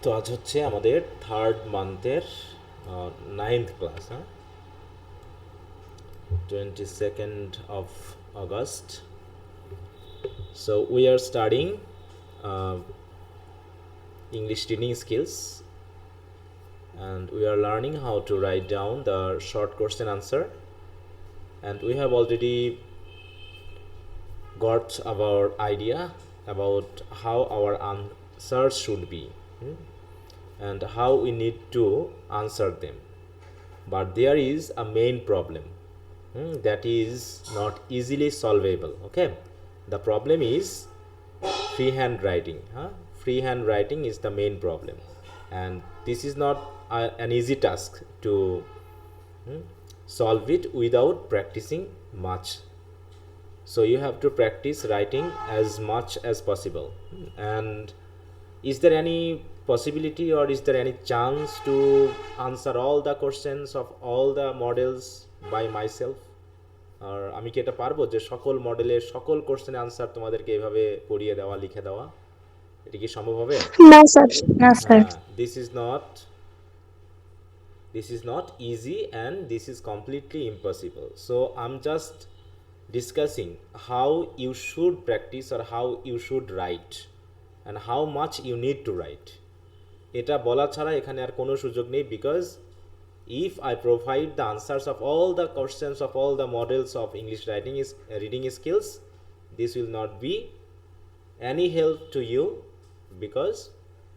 তো আজ হচ্ছে আমাদের থার্ড মান্থের 9th ক্লাস, হ্যাঁ, 22nd of August. So we are studying uh, English reading skills, and we are learning how to write down the short question answer, and we have already got our idea about how our answers should be, and how we need to answer them. But there is a main problem, that is not easily solvable. Okay, the problem is freehand writing, huh? Freehand writing is the main problem, and this is not an easy task to solve it without practicing much. So you have to practice writing as much as possible. And is there any possibility, or is there any chance to answer all the questions of all the models by myself? আর আমি কি এটা পারবো যে সকল মডেলের সকল কোশ্চেনের answer তোমাদেরকে এভাবে পড়িয়ে দেওয়া, লিখে দেওয়া? এটা কি সম্ভব হবে? না স্যার, না স্যার। হ্যাঁ, this is not easy, and this is completely impossible. So I'm just discussing how you should practice, or how you should write, and how much you need to write. এটা বলা ছাড়া এখানে আর কোনো সুযোগ নেই, because if I provide the answers of all the questions of all the models of English reading skills, this will not be any help to you, because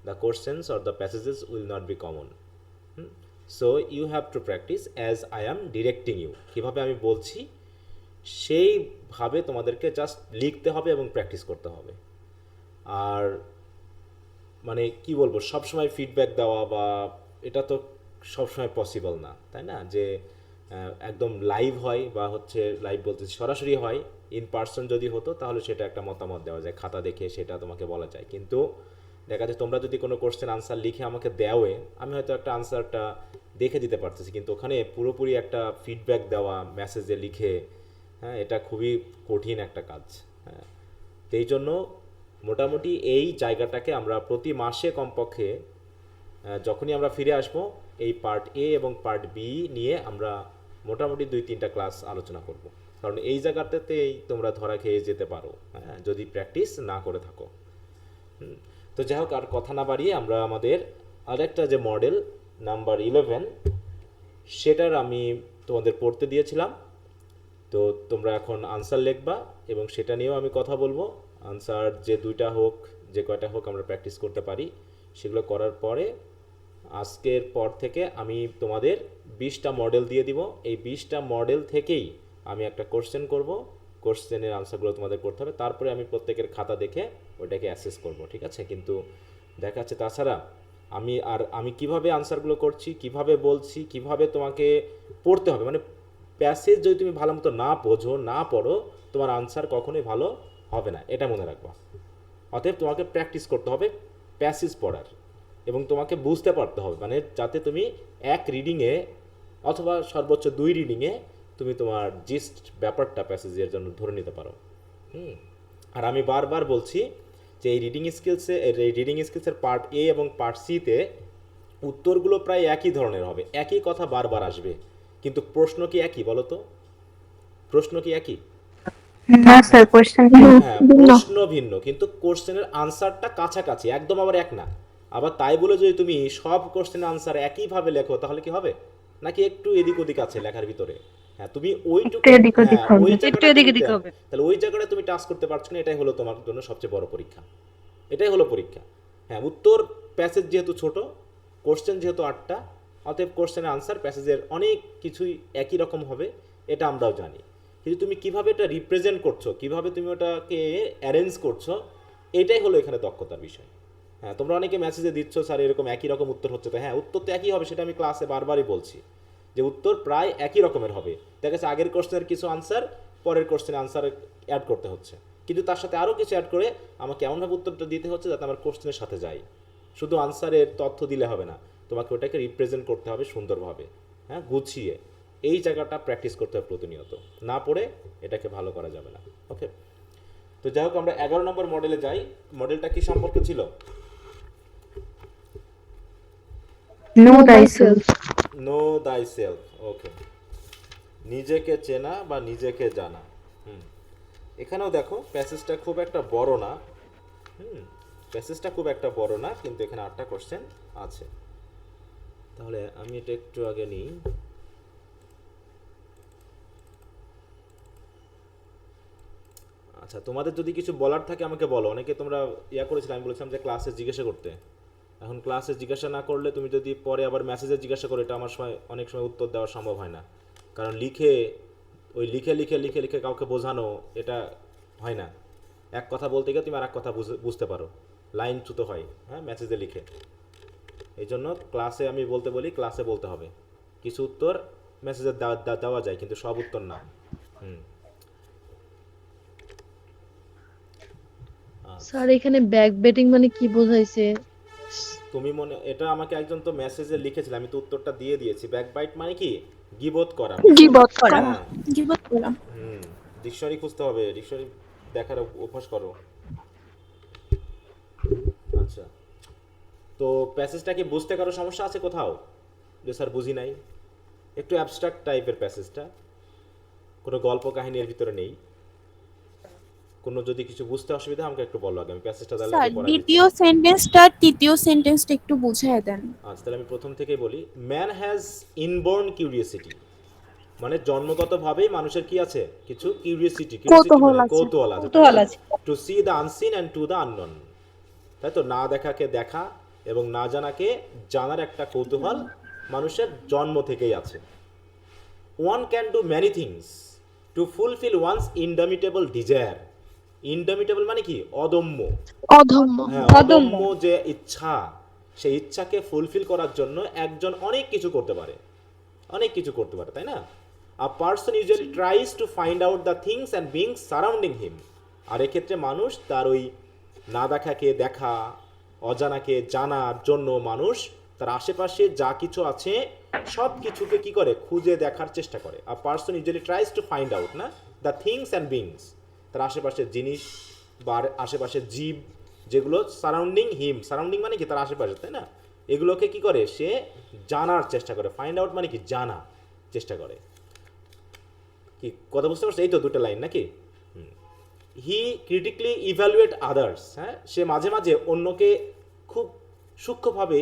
the questions or the passages will not be common. So you have to practice as I am directing you. কিভাবে আমি বলছি সেইভাবে তোমাদেরকে just লিখতে হবে এবং practice করতে হবে। আর মানে কি বলবো, সবসময় ফিডব্যাক দেওয়া বা এটা তো সবসময় পসিবল না, তাই না? যে একদম লাইভ হয়, বা হচ্ছে লাইভ বলতে সরাসরি হয়, ইন পার্সন যদি হতো তাহলে সেটা একটা মতামত দেওয়া যায়, খাতা দেখে সেটা তোমাকে বলা যায়। কিন্তু দেখা যায় তোমরা যদি কোনো কোশ্চেন আনসার লিখে আমাকে দেওয়ে, আমি হয়তো একটা আনসারটা দেখে দিতে পারতেছি, কিন্তু ওখানে পুরোপুরি একটা ফিডব্যাক দেওয়া মেসেজে লিখে, হ্যাঁ, এটা খুবই কঠিন একটা কাজ। হ্যাঁ, তো এই জন্য মোটামুটি এই জায়গাটাকে আমরা প্রতি মাসে কমপক্ষে যখনই আমরা ফিরে আসব, এই পার্ট এ এবং পার্ট বি নিয়ে আমরা মোটামুটি 2-3টা ক্লাস আলোচনা করব, কারণ এই জায়গাটাতেই তোমরা ধরা খেয়ে যেতে পারো, হ্যাঁ, যদি প্র্যাকটিস না করে থাকো। তো যাই হোক, আর কথা না বাড়িয়ে আমরা আমাদের আরেকটা যে মডেল নাম্বার 11, সেটার আমি তোমাদের পড়তে দিয়েছিলাম। তো তোমরা এখন আনসার লিখবা, এবং সেটা নিয়েও আমি কথা বলবো। আনসার যে দুইটা হোক, যে কয়টা হোক, আমরা প্র্যাকটিস করতে পারি। সেগুলো করার পরে আজকের পর থেকে আমি তোমাদের 20টা মডেল দিয়ে দিব। এই 20টা মডেল থেকেই আমি একটা কোশ্চেন করব, কোশ্চেনের আনসারগুলো তোমাদের করতে হবে, তারপরে আমি প্রত্যেকের খাতা দেখে ওইটাকে অ্যাসেস করব, ঠিক আছে? কিন্তু দেখা যাচ্ছে তাছাড়া আমি কিভাবে আনসারগুলো করছি, কিভাবে বলছি, কিভাবে তোমাকে পড়তে হবে, মানে প্যাসেজ যদি তুমি ভালো মতো না বোঝো, না পড়ো, তোমার আনসার কখনোই ভালো হবে না, এটা মনে রাখবা। অতএব তোমাকে প্র্যাকটিস করতে হবে প্যাসেজ পড়ার, এবং তোমাকে বুঝতে পারতে হবে, মানে যাতে তুমি এক রিডিংয়ে অথবা সর্বোচ্চ 2 রিডিংয়ে তুমি তোমার জিস্ট ব্যাপারটা প্যাসেজের জন্য ধরে নিতে পারো। আর আমি বারবার বলছি যে এই রিডিং স্কিলসের পার্ট এ এবং পার্ট সিতে উত্তরগুলো প্রায় একই ধরনের হবে, একই কথা বারবার আসবে, কিন্তু প্রশ্ন কি একই বলো তো? প্রশ্ন কি একই? না স্যার, হ্যাঁ, কোশ্চেন হ্যাঁ, ভিন্ন। প্রশ্ন ভিন্ন, কিন্তু কোশ্চেনের আনসারটা কাছাকাছি, একদম আবার এক না। আবার তাই বলে যদি তুমি সব কোশ্চেনের আনসার একইভাবে লেখো, তাহলে কি হবে? নাকি একটু এদিক ওদিক আছে লেখার ভিতরে? হ্যাঁ, তুমি একটু ওইটুকু, এদিক ওদিক হ্যাঁ, হবে। ওই জায়গাটা তুমি তাহলে ওই জায়গাটা তুমি টাচ করতে পারছো না, এটাই হলো তোমার জন্য সবচেয়ে বড় পরীক্ষা। এটাই হলো পরীক্ষা। হ্যাঁ, উত্তর প্যাসেজ যেহেতু ছোট, কোশ্চেন যেহেতু 8টা, অতএব কোশ্চেনের আনসার প্যাসেজের অনেক কিছুই একই রকম হবে, এটা আমরাও জানি। কিন্তু তুমি কিভাবে এটা রিপ্রেজেন্ট করছো, কিভাবে তুমি ওটাকে অ্যারেঞ্জ করছো, এটাই হলো এখানে দক্ষতার বিষয়। হ্যাঁ, তোমরা অনেকে মেসেজে দিচ্ছ স্যার এরকম একই রকম উত্তর হচ্ছে, তো হ্যাঁ, উত্তর তো একই হবে, সেটা আমি ক্লাসে বারবারই বলছি যে উত্তর প্রায় একই রকমের হবে। দেখা যাচ্ছে আগের কোশ্চেনের কিছু আনসার পরের কোশ্চেনের আনসার অ্যাড করতে হচ্ছে, কিন্তু তার সাথে আরও কিছু অ্যাড করে আমাকে এমনভাবে উত্তরটা দিতে হচ্ছে যাতে আমার কোশ্চেনের সাথে যায়। শুধু আনসারের তথ্য দিলে হবে না, তোমাকে ওটাকে রিপ্রেজেন্ট করতে হবে সুন্দরভাবে, হ্যাঁ, গুছিয়ে। এই জায়গাটা প্র্যাকটিস করতে হবে প্রতিনিয়ত, না পড়ে এটাকে ভালো করা যাবে না। ওকে, তো যাই হোক, আমরা 11 নম্বর মডেলে যাই। মডেলটা কি সম্পর্কে ছিল? Know thyself. Know thyself, okay, নিজেকে চেনা বা নিজেকে জানা। হুম, এখানেও দেখো প্যাসেজটা খুব একটা বড় না। হুম, প্যাসেজটা খুব একটা বড় না, কিন্তু এখানে 8টা কোশ্চেন আছে। তাহলে আমি এটা একটু আগে নিই। আচ্ছা, তোমাদের যদি কিছু বলার থাকে আমাকে বলো। অনেকে তোমরা করেছিলে, আমি বলেছিলাম যে ক্লাসে জিজ্ঞাসা করতে। এখন ক্লাসে জিজ্ঞাসা না করলে তুমি যদি পরে আবার মেসেজে জিজ্ঞাসা করো, এটা আমার সময় অনেক সময় উত্তর দেওয়া সম্ভব হয় না। কারণ লিখে লিখে লিখে লিখে কাউকে বোঝানো, এটা হয় না। এক কথা বলতে গিয়ে তুমি আর এক কথা বুঝতে পারো, লাইন চ্যুত হয়, হ্যাঁ, মেসেজে লিখে। এই জন্য ক্লাসে আমি বলতে বলি, ক্লাসে বলতে হবে। কিছু উত্তর মেসেজে দেওয়া যায়, কিন্তু সব উত্তর না। হুম। স্যার এখানে ব্যাক বেটিং মানে কি বোঝাইছে? এটা আমাকে একজন তো মেসেজে লিখেছিল, আমি তো উত্তরটা দিয়ে দিয়েছি। ব্যাকবাইট মানে কি? গিবত করা। Gibot করা, kara. হ্যাঁ, গিবত করা। হুম, ডিকশনারি খুঁজতে হবে, ডিকশনারি দেখার অভ্যাস করো। আচ্ছা, তো প্যাসেজটা কি বুঝতে কারো সমস্যা আছে কোথাও, যে স্যার বুঝি নাই? একটু অ্যাবস্ট্রাক্ট টাইপের প্যাসেজটা, কোনো গল্প কাহিনী এর ভিতরে নেই। কোনো যদি কিছু বুঝতে অসুবিধা আমাকে একটু বলো আগে, আমি প্যাসেজটা তাহলে স্যার আগে পড়া দিচ্ছি। দ্বিতীয় সেন্টেন্সটা তৃতীয় সেন্টেন্সটা একটু বুঝিয়ে দেন। আচ্ছা, তাহলে আমি প্রথম থেকেই বলি। ম্যান হ্যাজ ইনবর্ন কিউরিওসিটি, মানে জন্মগতভাবেই মানুষের কি আছে? কিছু কিউরিওসিটি, কৌতূহল আছে। কৌতূহল আছে, কৌতূহল আছে। To see the unseen and to the unknown. তাই তো, না দেখাকে দেখা এবং না জানাকে জানার একটা কৌতূহল মানুষের জন্ম থেকেই আছে। One can do many things to fulfil one's indomitable desire. Indomitable মানে কি? অদম্য। অধম্য। হ্যাঁ, অদম্য যে ইচ্ছা, সেই ইচ্ছাকে ফুলফিল করার জন্য একজন অনেক কিছু করতে পারে, অনেক কিছু করতে পারে, তাই না? A person usually tries to find out the things and beings surrounding him. আর এক্ষেত্রে মানুষ তার ওই না দেখাকে দেখা, অজানাকে জানার জন্য মানুষ তার আশেপাশে যা কিছু আছে সব কিছুকে কি করে? খুঁজে দেখার চেষ্টা করে। আ person usually tries to find out না দ্য থিংস অ্যান্ড বিংস, তার আশেপাশের জিনিস বা আশেপাশের জীব যেগুলো সারাউন্ডিং হিম, সারাউন্ডিং মানে কি? তার আশেপাশে, তাই না? এগুলোকে কি করে? সে জানার চেষ্টা করে। ফাইন্ড আউট মানে কি? জানা চেষ্টা করে। কি কথা বুঝতে পারছো? এই তো দুটো লাইন নাকি? হি ক্রিটিক্যালি ইভ্যালুয়েট আদার্স, হ্যাঁ, সে মাঝে মাঝে অন্যকে খুব সূক্ষ্মভাবে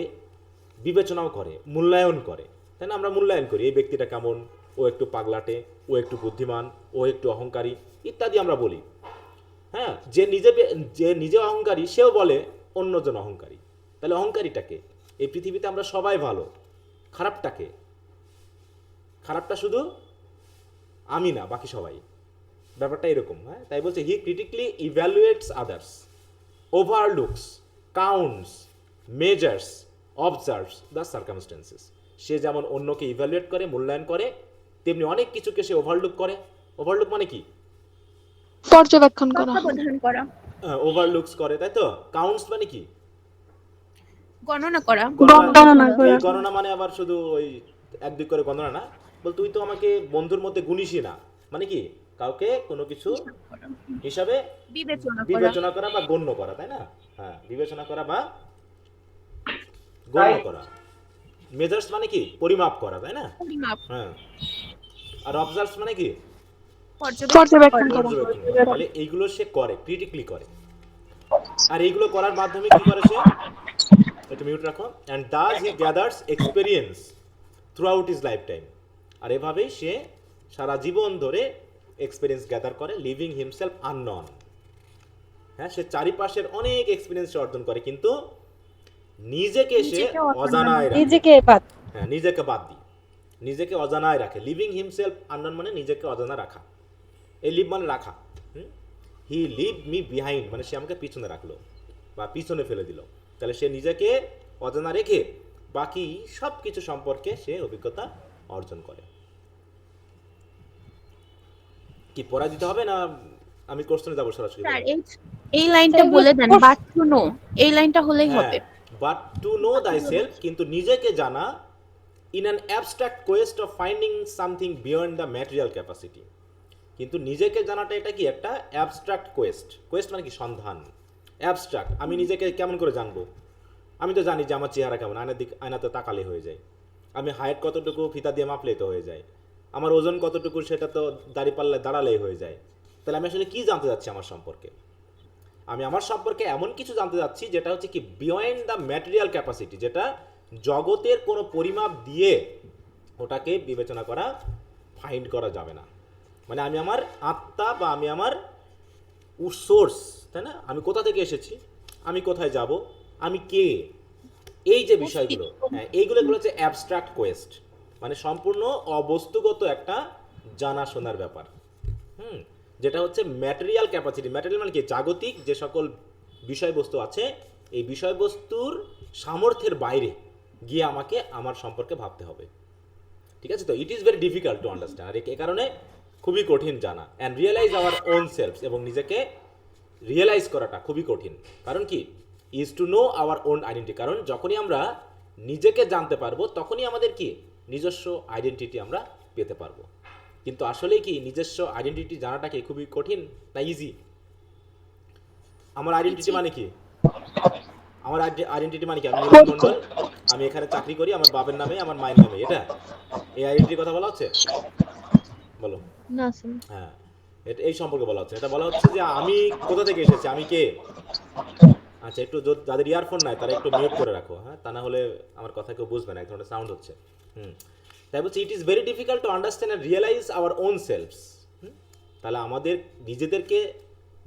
বিবেচনাও করে, মূল্যায়ন করে, তাই না? আমরা মূল্যায়ন করি, এই ব্যক্তিটা কেমন, ও একটু পাগলাটে, ও একটু বুদ্ধিমান, ও একটু অহংকারী, ইত্যাদি আমরা বলি। হ্যাঁ, যে নিজে অহংকারী সেও বলে অন্যজন অহংকারী। তাহলে অহংকারীটাকে, এই পৃথিবীতে আমরা সবাই ভালো, খারাপটাকে? খারাপটা শুধু আমি না, বাকি সবাই। ব্যাপারটা এরকম। হ্যাঁ, তাই বলছে he critically evaluates others, overlooks, counts, measures, observes the circumstances. সে যেমন অন্যকে ইভ্যালুয়েট করে, মূল্যায়ন করে, তেমনি অনেক কিছুকে সে ওভারলুক করে। ওভারলুক মানে কি? পর্যবেক্ষণ করা। তত্ত্বাবধান করা, ওভারলুকস করে, তাই তো। কাউন্টস মানে কি? গণনা করা। গণনা করা। এই গণনা মানে আবার শুধু ওই এক দুই করে গণনা না। বল তুই তো আমাকে বন্ধুর মধ্যে গুনিসই না, মানে কি? কাউকে কোনো কিছু হিসাবে বিবেচনা করা বা গণ্য করা, তাই না? হ্যাঁ, বিবেচনা করা বা গণ্য করা। মেজার্স মানে কি? পরিমাপ করা, তাই না? পরিমাপ, হ্যাঁ, আর অবজার্ভস মানে কি? পর্যবেক্ষণ করা। পর্যবেক্ষণ করা। তাহলে এইগুলো সে করে, ক্রিটিক্যালি করে। আর এইগুলো করার মাধ্যমে কি করে সে? একটু মিউট রাখো। And thus he gathers experience throughout his lifetime. আর এভাবেই সে সারা জীবন ধরে এক্সপিরিয়েন্স গ্যাদার করে, লিভিং হিমসেলফ আননন। হ্যাঁ, সে চারিপাশের অনেক এক্সপিরিয়েন্স অর্জন করে, কিন্তু নিজেকে সে অজানায় রাখে। হ্যাঁ, নিজেকে বাদ দিই, নিজেকে অজানায় রাখে। লিভিং হিমসেলফ আননন মানে নিজেকে অজানা রাখা। এই লিভ মানে রাখা। হি লিভ মি বিহাইন্ড মানে সে আমাকে পিছনে রাখলো বা পিছনে ফেলে দিল। তাহলে সে নিজেকে অজানা রেখে বাকি সব কিছু সম্পর্কে সে অভিজ্ঞতা অর্জন করে। কি পড়া দিতে হবে না আমি কোশ্চেনে যাবো সরাসরি? স্যার এই লাইনটা বলে দেন, বাট টু নো, এই লাইনটা হলেই হবে। বাট টু নো thyself, কিন্তু নিজেকে জানা in an abstract Quest of finding something beyond the material capacity. কিন্তু নিজেকে জানাটা এটা কি? একটা অ্যাবস্ট্রাক্ট কোয়েস্ট। কোয়েস্ট মানে কি? সন্ধান। অ্যাবস্ট্রাক্ট, আমি নিজেকে কেমন করে জানবো? আমি তো জানি যে আমার চেহারা কেমন, আয়নাতে তাকালে হয়ে যায়। আমি হাইট কতটুকু ফিতা দিয়ে মাপলেই তো হয়ে যায়। আমার ওজন কতটুকু সেটা তো দাঁড়িপাল্লায় দাঁড়ালেই হয়ে যায়। তাহলে আমি আসলে কি জানতে চাচ্ছি আমার সম্পর্কে? আমি আমার সম্পর্কে এমন কিছু জানতে চাচ্ছি যেটা হচ্ছে কি বিয়ন্ড দ্য ম্যাটেরিয়াল ক্যাপাসিটি, যেটা জগতের কোনো পরিমাপ দিয়ে ওটাকে বিবেচনা করা, ফাইন্ড করা যাবে না। মানে আমি আমার আত্মা বা আমি আমার সোর্স, তাই না, আমি কোথা থেকে এসেছি, আমি কোথায় যাব, আমি কে, এই যে বিষয়গুলো, হ্যাঁ এইগুলো হচ্ছে অ্যাবস্ট্রাক্ট কোয়েস্ট, মানে সম্পূর্ণ অবস্তুগত একটা জানাশোনার ব্যাপার। যেটা হচ্ছে ম্যাটেরিয়াল ক্যাপাসিটি। ম্যাটেরিয়াল মানে কি? জাগতিক যে সকল বিষয়বস্তু আছে, এই বিষয়বস্তুর সামর্থ্যের বাইরে গিয়ে আমাকে আমার সম্পর্কে ভাবতে হবে। ঠিক আছে? তো it is very difficult to understand, আর এ কারণে খুবই কঠিন জানা and realise our own self, এবং নিজেকে রিয়েলাইজ করাটা খুবই কঠিন। কারণ কি? Is to know our own identity. কারণ যখনই আমরা নিজেকে জানতে পারবো তখনই আমাদের কি নিজস্ব আইডেন্টিটি আমরা পেতে পারবো। কিন্তু আসলে কি নিজস্ব আইডেন্টিটি জানাটা কি খুবই কঠিন না ইজি? আমার আইডেন্টিটি মানে কি? আমার আইডেন্টিটি মানে কি? আমি মিলন মণ্ডল, আমি এখানে চাকরি করি, আমার বাবার নামে, আমার মায়ের নামে, এটা এই আইডেন্টিটির কথা বলা হচ্ছে? বলো। না স্যার। হ্যাঁ, এটা এই সম্পর্কে বলা হচ্ছে। এটা বলা হচ্ছে যে আমি কোথা থেকে এসেছি, আমি কে। আচ্ছা, একটু যাদের ইয়ারফোন নাই তারা একটু মিউট করে রাখো, হ্যাঁ, তা না হলে আমার কথা কেউ বুঝবে না, এক ধরনের সাউন্ড হচ্ছে। তাই বলছি it is very difficult to understand and realise our own selfs. তাহলে আমাদের নিজেদেরকে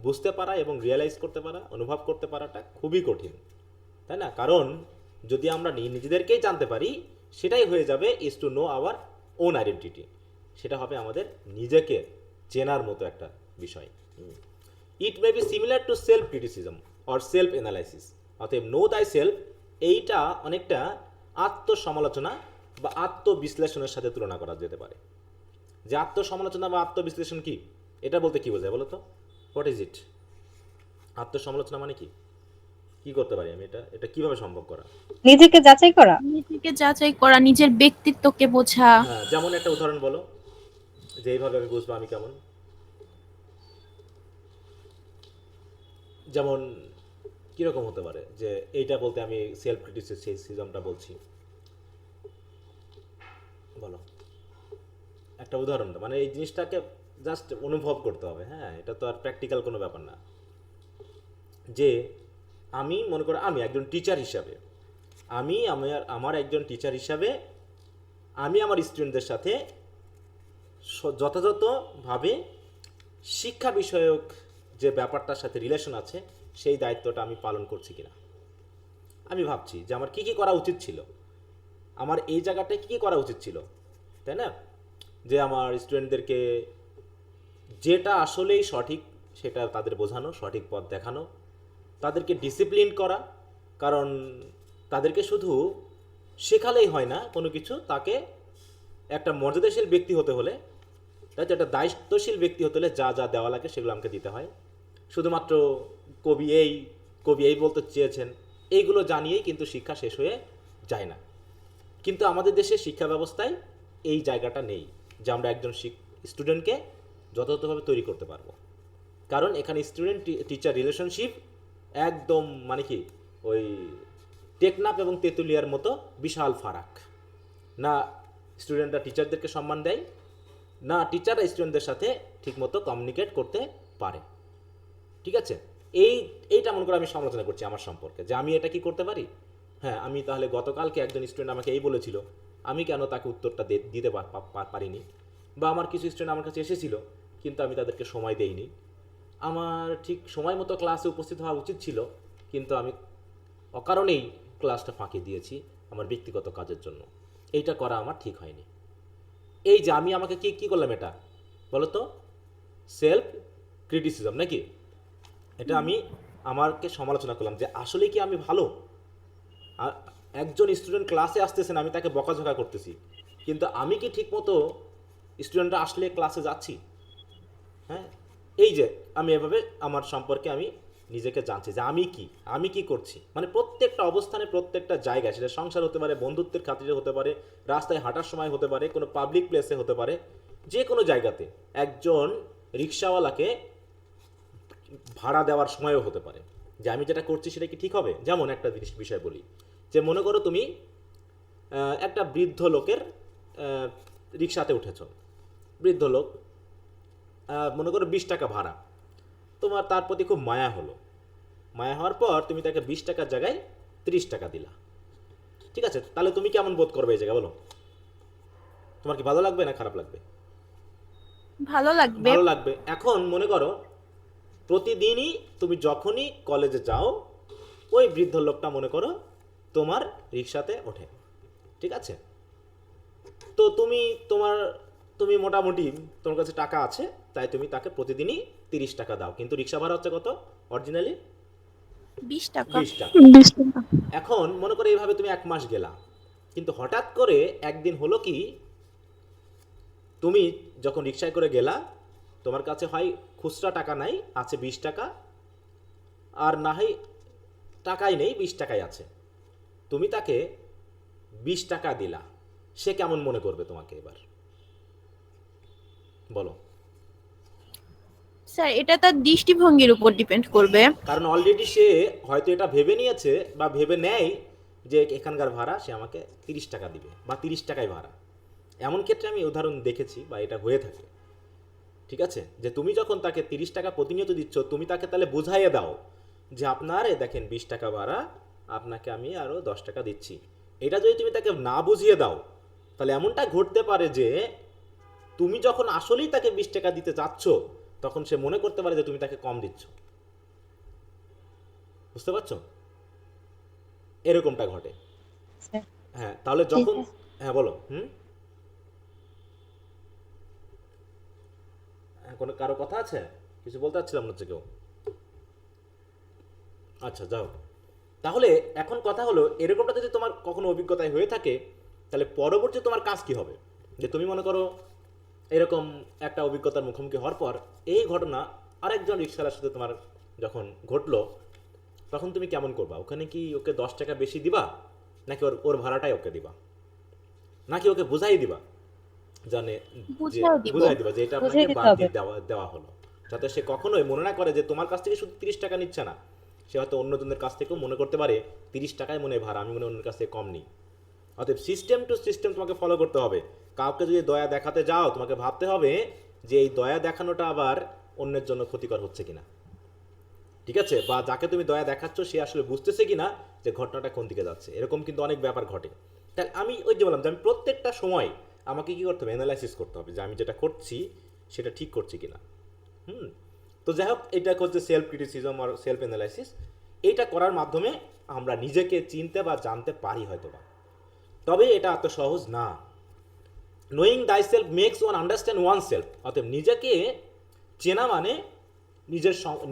বুঝতে পারা এবং রিয়েলাইজ করতে পারা, অনুভব করতে পারাটা খুবই কঠিন, তাই না? কারণ যদি আমরা নিজেদেরকেই জানতে পারি, সেটাই হয়ে যাবে is to know our own identity. সেটা হবে আমাদের নিজেকে চেনার মতো একটা বিষয়। It may be similar to self criticism or self analysis. অতএব নো দাই সেলফ, এইটা অনেকটা আত্মসমালোচনা বা আত্মবিশ্লেষণের সাথে তুলনা করা যেতে পারে। যে আত্মসমালোচনা বা আত্মবিশ্লেষণ কি, এটা বলতে কি বোঝায় বলো তো? What is it? আত্মসমালোচনা মানে কি? কি করতে পারি আমি? এটা এটা কিভাবে সম্ভব করা? নিজেকে যাচাই করা। নিজেকে যাচাই করা, নিজের ব্যক্তিত্বকে বোঝা। হ্যাঁ, যেমন একটা উদাহরণ বলো যে এইভাবে আমি বুঝবো আমি কেমন। যেমন কিরকম হতে পারে যে এইটা বলতে আমি সেলফ ক্রিটিসিজমটা বলছি, বলো একটা উদাহরণ দাও। মানে এই জিনিসটাকে জাস্ট অনুভব করতে হবে, হ্যাঁ, এটা তো আর প্র্যাকটিক্যাল কোনো ব্যাপার না। যে আমি মনে করো আমি একজন টিচার হিসাবে, আমি আমার একজন টিচার হিসাবে আমি আমার স্টুডেন্টদের সাথে যথাযথভাবে শিক্ষা বিষয়ক যে ব্যাপারটার সাথে রিলেশন আছে সেই দায়িত্বটা আমি পালন করছি কিনা। আমি ভাবছি যে আমার কী কী করা উচিত ছিল, আমার এই জায়গাটায় কী কী করা উচিত ছিল, তাই না? যে আমার স্টুডেন্টদেরকে যেটা আসলেই সঠিক সেটা তাদের বোঝানো, সঠিক পথ দেখানো, তাদেরকে ডিসিপ্লিন করা। কারণ তাদেরকে শুধু শেখালেই হয় না কোনো কিছু, তাকে একটা মর্যাদাশীল ব্যক্তি হতে হলে, তাই তো একটা দায়িত্বশীল ব্যক্তি হতে হলে যা যা দেওয়া লাগে সেগুলো আমাকে দিতে হয়। শুধুমাত্র কবি এই বলতে চেয়েছেন এইগুলো জানিয়েই কিন্তু শিক্ষা শেষ হয়ে যায় না। কিন্তু আমাদের দেশের শিক্ষা ব্যবস্থায় এই জায়গাটা নেই যে আমরা একজন স্টুডেন্টকে যথাযথভাবে তৈরি করতে পারবো। কারণ এখানে স্টুডেন্ট টিচার রিলেশনশিপ একদম মানে কি ওই টেকনাফ এবং তেঁতুলিয়ার মতো বিশাল ফারাক। না স্টুডেন্টরা টিচারদেরকে সম্মান দেয়, না টিচাররা স্টুডেন্টদের সাথে ঠিকমতো কমিউনিকেট করতে পারে। ঠিক আছে? এইটা মনে করে আমি সমালোচনা করছি আমার সম্পর্কে, যে আমি এটা কি করতে পারি। হ্যাঁ, আমি তাহলে গতকালকে একজন স্টুডেন্ট আমাকে এই বলেছিল, আমি কেন তাকে উত্তরটা দিতে পারিনি, বা আমার কিছু স্টুডেন্ট আমার কাছে এসেছিল কিন্তু আমি তাদেরকে সময় দেইনি। আমার ঠিক সময় মতো ক্লাসে উপস্থিত হওয়া উচিত ছিল কিন্তু আমি অকারণেই ক্লাসটা ফাঁকি দিয়েছি আমার ব্যক্তিগত কাজের জন্য। এইটা করা আমার ঠিক হয়নি। এই যে আমি আমাকে কি করলাম, এটা বলো তো সেলফ ক্রিটিসিজম নাকি? এটা আমি আমাকে সমালোচনা করলাম যে আসলে কি আমি ভালো। একজন স্টুডেন্ট ক্লাসে আসতেছেন, আমি তাকে বকাঝকা করতেছি, কিন্তু আমি কি ঠিকমতো স্টুডেন্টরা আসলে ক্লাসে যাচ্ছি? হ্যাঁ, এই যে আমি এভাবে আমার সম্পর্কে আমি নিজেকে জানছি যে আমি কি করছি। মানে প্রত্যেকটা অবস্থানে, প্রত্যেকটা জায়গায়, সেটা সংসার হতে পারে, বন্ধুত্বের খাতিরে হতে পারে, রাস্তায় হাঁটার সময় হতে পারে, কোনো পাবলিক প্লেসে হতে পারে, যে কোনো জায়গাতে একজন রিক্সাওয়ালাকে ভাড়া দেওয়ার সময়ও হতে পারে। যে আমি যেটা করছি সেটা কি ঠিক হবে। যেমন একটা বিষয় বলি, যে মনে করো তুমি একটা বৃদ্ধ লোকের রিক্সাতে উঠেছ। বৃদ্ধ লোক, মনে করো 20 টাকা ভাড়া, তোমার তার প্রতি খুব মায়া হলো। মায়া হওয়ার পর তুমি তাকে 20 টাকার জায়গায় 30 টাকা দিলা। ঠিক আছে, তাহলে তুমি কেমন বোধ করবে এই জায়গায় বলো? তোমার কি ভালো লাগবে না খারাপ লাগবে? ভালো লাগবে। ভালো লাগবে। এখন মনে করো প্রতিদিনই তুমি যখনই কলেজে যাও, ওই বৃদ্ধ লোকটা মনে করো তোমার রিক্সাতে ওঠে। ঠিক আছে, তো তুমি মোটামুটি তোমার কাছে টাকা আছে, তাই তুমি তাকে প্রতিদিনই 30 টাকা দাও, কিন্তু রিক্সা ভাড়া হচ্ছে কত অরিজিনালি? 20 টাকা। 20 টাকা। 20 টাকা। এখন মনে করো এইভাবে তুমি 1 মাস গেলা, কিন্তু হঠাৎ করে একদিন হলো কি, তুমি যখন রিক্সায় করে গেলা, তোমার কাছে হয় খুচরা টাকা নাই, আছে 20 টাকা, আর না হয় টাকাই নেই, 20 টাকাই আছে। তুমি তাকে 20 টাকা দিলা, সে কেমন মনে করবে তোমাকে এবার বলো? স্যার এটা তার দৃষ্টিভঙ্গির উপর ডিপেন্ড করবে। কারণ অলরেডি সে হয়তো এটা ভেবে নিয়েছে বা ভেবে নেয় যে এখানকার ভাড়া সে আমাকে 30 টাকা দিবে বা 30 টাকায় ভাড়া। এমন ক্ষেত্রে আমি উদাহরণ দেখেছি বা এটা হয়ে থাকে। ঠিক আছে, যে তুমি যখন তাকে 30 টাকা প্রতিনিয়ত দিচ্ছ, তুমি তাকে তাহলে বুঝাইয়ে দাও যে আপনার দেখেন 20 টাকা ভাড়া, আপনাকে আমি আরও 10 টাকা দিচ্ছি। এটা যদি তুমি তাকে না বুঝিয়ে দাও, তাহলে এমনটা ঘটতে পারে যে তুমি যখন আসলেই তাকে 20 টাকা দিতে যাচ্ছ, তখন সে মনে করতে পারে যে তুমি তাকে কম দিচ্ছ। বুঝতে পারছো? এরকমটা ঘটে। হ্যাঁ, তাহলে যখন, হ্যাঁ বলো। কোনো কারো কথা আছে? কিছু বলতে চাচ্ছিলাম মনে হচ্ছে কেউ। আচ্ছা যাও। তাহলে এখন কথা হলো, এরকমটা যদি তোমার কখনো অভিজ্ঞতায় হয়ে থাকে, তাহলে পরবর্তী তোমার কাজ কি হবে? যে তুমি মনে করো এরকম একটা অভিজ্ঞতার মুখোমুখি হওয়ার পর এই ঘটনা আরেকজন রিক্সাওয়ালার সাথে তোমার যখন ঘটলো, তখন তুমি কেমন করবা? ওখানে কি ওকে 10 টাকা বেশি দিবা, নাকি ওর ওর ভাড়াটাই ওকে দিবা, নাকি ওকে বুঝাই দিবা, জানে যে বুঝাও দিব। বুঝাই দিবা যে এটা আপনাকে বাদ দিয়ে দেওয়া দেওয়া হলো, যাতে সে কখনোই মনে না করে যে তোমার কাছ থেকে শুধু 30 টাকা নিচ্ছে না, সে হয়তো অন্যজনের কাছ থেকেও মনে করতে পারে 30 টাকায় মনে হয় ভাড়া, আমি মনে হয় অন্যের কাছ থেকে কম নিই। অতএব সিস্টেম টু সিস্টেম তোমাকে ফলো করতে হবে। কাউকে যদি দয়া দেখাতে যাও, তোমাকে ভাবতে হবে যে এই দয়া দেখানোটা আবার অন্যের জন্য ক্ষতিকর হচ্ছে কিনা। ঠিক আছে, বা যাকে তুমি দয়া দেখাচ্ছ সে আসলে বুঝতেছে কিনা যে ঘটনাটা কোন দিকে যাচ্ছে। এরকম কিন্তু অনেক ব্যাপার ঘটে। তাহলে আমি ওই যে বললাম যে আমি প্রত্যেকটা সময় আমাকে কি করতে হবে, অ্যানালাইসিস করতে হবে যে আমি যেটা করছি সেটা ঠিক করছি কিনা। তো যাই হোক, এটা হচ্ছে সেলফ ক্রিটিসিজম আর সেলফ অ্যানালাইসিস। এইটা করার মাধ্যমে আমরা নিজেকে চিনতে বা জানতে পারি হয়তো বা, তবে এটা এত সহজ না। Knowing thyself makes one understand oneself. অতএব নিজেকে চেনা মানে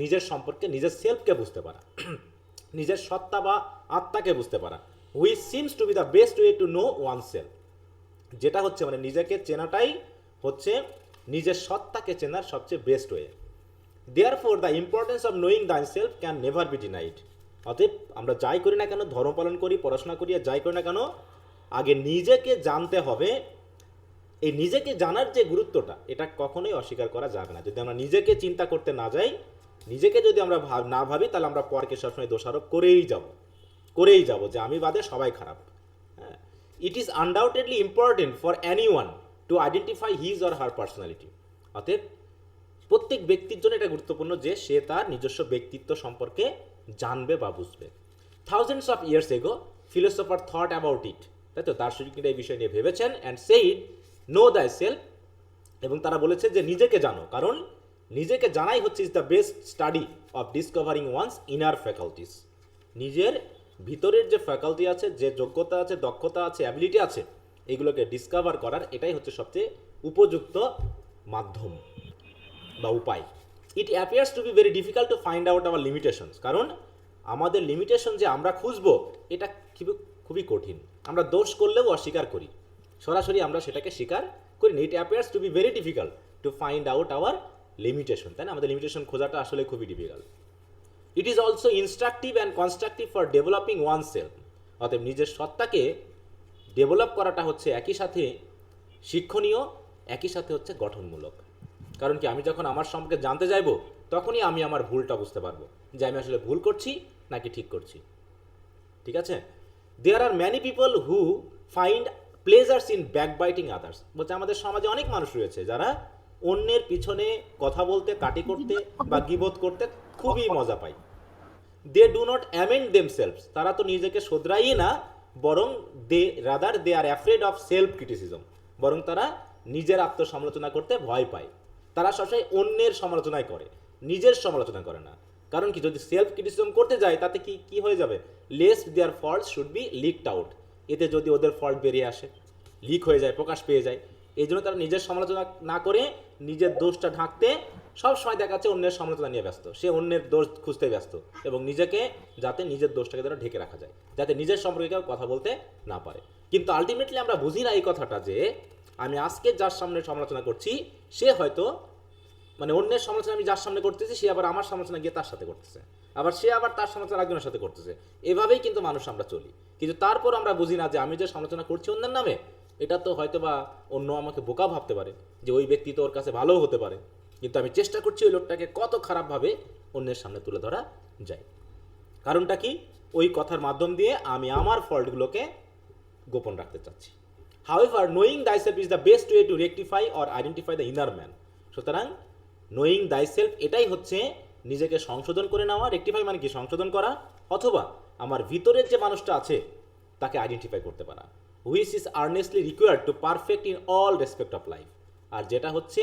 নিজের সম্পর্কে নিজের সেলফকে বুঝতে পারা, নিজের সত্তা বা আত্মাকে বুঝতে পারা। Which seems to B the best way to know one self. যেটা হচ্ছে মানে নিজেকে চেনাটাই হচ্ছে নিজের সত্তাকে চেনার সবচেয়ে best way. Therefore the importance of knowing দাই self can never be denied. অতএব আমরা যাই করি না কেন, ধর্ম পালন করি, পড়াশোনা করি, আর যাই করি না কেন, আগে নিজেকে জানতে হবে। এই নিজেকে জানার যে গুরুত্বটা, এটা কখনোই অস্বীকার করা যাবে না। যদি আমরা নিজেকে চিন্তা করতে না যাই, নিজেকে যদি আমরা না ভাবি, তাহলে আমরা পরকে সবসময় দোষারোপ করেই যাব যে আমি বাদে সবাই খারাপ। হ্যাঁ, it is undoubtedly important for anyone to identify his or her personality. অতএব প্রত্যেক ব্যক্তির জন্য এটা গুরুত্বপূর্ণ যে সে তার নিজস্ব ব্যক্তিত্ব সম্পর্কে জানবে বা বুঝবে। Thousands of years ago philosopher thought about it, তাই তো, দার্শনিকরা এই বিষয় নিয়ে ভেবেছেন অ্যান্ড সেইড নো দাই সেলফ। এবং তারা বলেছে যে নিজেকে জানো, কারণ নিজেকে জানাই হচ্ছে is the best study of discovering one's inner faculties. নিজের ভিতরের যে ফ্যাকাল্টি আছে, যে যোগ্যতা আছে, দক্ষতা আছে, অ্যাবিলিটি আছে, এগুলোকে ডিসকভার করার এটাই হচ্ছে সবচেয়ে উপযুক্ত মাধ্যম বা উপায়। It appears to be very difficult two find out hour limitations. কারণ আমাদের লিমিটেশন যে আমরা খুঁজবো, এটা খুবই কঠিন। আমরা দোষ করলেও অস্বীকার করি, সরাসরি আমরা সেটাকে স্বীকার করি না। It appears to be very difficult two find out hour limitation, তাই না? আমাদের লিমিটেশন খোঁজাটা আসলে খুবই difficult. It is also instructive and constructive for developing one self. অতএব নিজের সত্তাকে ডেভেলপ করাটা হচ্ছে একই সাথে শিক্ষণীয়, একই সাথে হচ্ছে গঠনমূলক। কারণ কি, আমি যখন আমার সম্পর্কে জানতে চাইবো, তখনই আমি আমার ভুলটা বুঝতে পারবো যে আমি আসলে ভুল করছি নাকি ঠিক করছি। ঠিক আছে? There are many people who find pleasures in backbiting others. বলছে আমাদের সমাজে অনেক মানুষ রয়েছে যারা অন্যের পিছনে কথা বলতে, কাটি করতে বা গীবত করতে খুবই মজা পায়। They do not amend themselves, তারা তো নিজেকে শোধরাই না, বরং they are afraid of self criticism, বরং তারা নিজের আত্মসমালোচনা করতে ভয় পায়। তারা সবসময় অন্যের সমালোচনাই করে, নিজের সমালোচনা করে না। কারণ কি, যদি সেলফ ক্রিটিসিজম করতে যায় তাতে কি কি হয়ে যাবে, lest their fault should be leaked out, এতে যদি ওদের ফল্ট বেরিয়ে আসে, লিক হয়ে যায়, প্রকাশ পেয়ে যায়, এই জন্য তারা নিজের সমালোচনা না করে নিজের দোষটা ঢাকতে সব সময় দেখাচ্ছে অন্যের সমালোচনা নিয়ে ব্যস্ত, সে অন্যের দোষ খুঁজতে ব্যস্ত, এবং নিজেকে যাতে নিজের দোষটাকে দ্বারা ঢেকে রাখা যায়, যাতে নিজের সম্পর্কে কেউ কথা বলতে না পারে। কিন্তু আলটিমেটলি আমরা বুঝি না এই কথাটা যে আমি আজকে যার সামনে সমালোচনা করছি সে হয়তো, মানে অন্যের সমালোচনা আমি যার সামনে করতেছি সে আবার আমার সমালোচনা গিয়ে তার সাথে করতেছে, আবার সে আবার তার সমালোচনা একজনের সাথে করতেছে। এভাবেই কিন্তু মানুষ আমরা চলি, কিন্তু তারপর আমরা বুঝি না যে আমি যে সমালোচনা করছি অন্যের নামে, এটা তো হয়তো বা অন্য আমাকে বোকা ভাবতে পারে, যে ওই ব্যক্তি তো ওর কাছে ভালোও হতে পারে, কিন্তু আমি চেষ্টা করছি ওই লোকটাকে কত খারাপভাবে অন্যের সামনে তুলে ধরা যায়। কারণটা কি, ওই কথার মাধ্যম দিয়ে আমি আমার ফল্টগুলোকে গোপন রাখতে চাচ্ছি। However knowing thyself is the best way to rectify or identify the inner man। সুতরাং নোয়িং thyself এটাই হচ্ছে নিজেকে সংশোধন করে নেওয়া। রেকটিফাই মানে কি, সংশোধন করা, অথবা আমার ভিতরের যে মানুষটা আছে তাকে আইডেন্টিফাই করতে পারা। Which is earnestly required to perfect in all respect of life. আর যেটা হচ্ছে